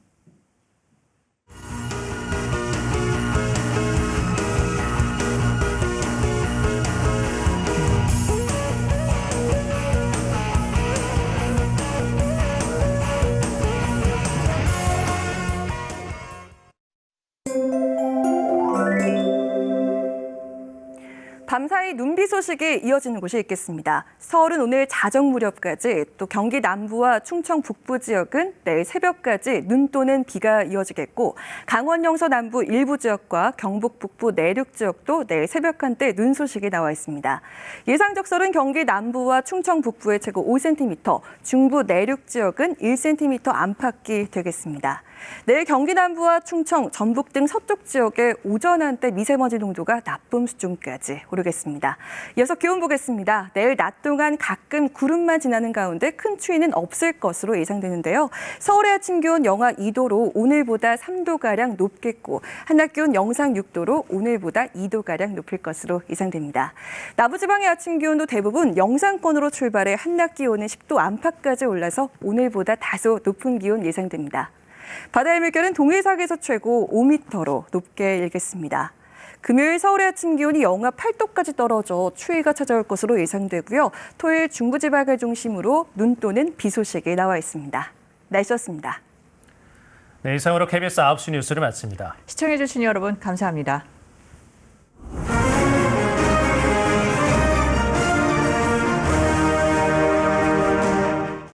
Speaker 20: 밤사이 눈비 소식이 이어지는 곳이 있겠습니다. 서울은 오늘 자정 무렵까지, 또 경기 남부와 충청 북부 지역은 내일 새벽까지 눈 또는 비가 이어지겠고, 강원 영서 남부 일부 지역과 경북 북부 내륙 지역도 내일 새벽 한때 눈 소식이 나와 있습니다. 예상 적설은 경기 남부와 충청 북부에 최고 5cm, 중부 내륙 지역은 1cm 안팎이 되겠습니다. 내일 경기 남부와 충청, 전북 등 서쪽 지역에 오전 한때 미세먼지 농도가 나쁨 수준까지 오르겠습니다. 이어서 기온 보겠습니다. 내일 낮 동안 가끔 구름만 지나는 가운데 큰 추위는 없을 것으로 예상되는데요. 서울의 아침 기온 영하 2도로 오늘보다 3도가량 높겠고, 한낮 기온 영상 6도로 오늘보다 2도가량 높을 것으로 예상됩니다. 남부지방의 아침 기온도 대부분 영상권으로 출발해 한낮 기온은 10도 안팎까지 올라서 오늘보다 다소 높은 기온 예상됩니다. 바다의 물결은 동해상에서 최고 5m로 높게 일겠습니다. 금요일 서울의 아침 기온이 영하 8도까지 떨어져 추위가 찾아올 것으로 예상되고요. 토요일 중부지방을 중심으로 눈 또는 비 소식이 나와 있습니다. 날씨였습니다.
Speaker 1: 네, 이상으로 KBS 9시 뉴스를 마칩니다.
Speaker 21: 시청해주신 여러분 감사합니다.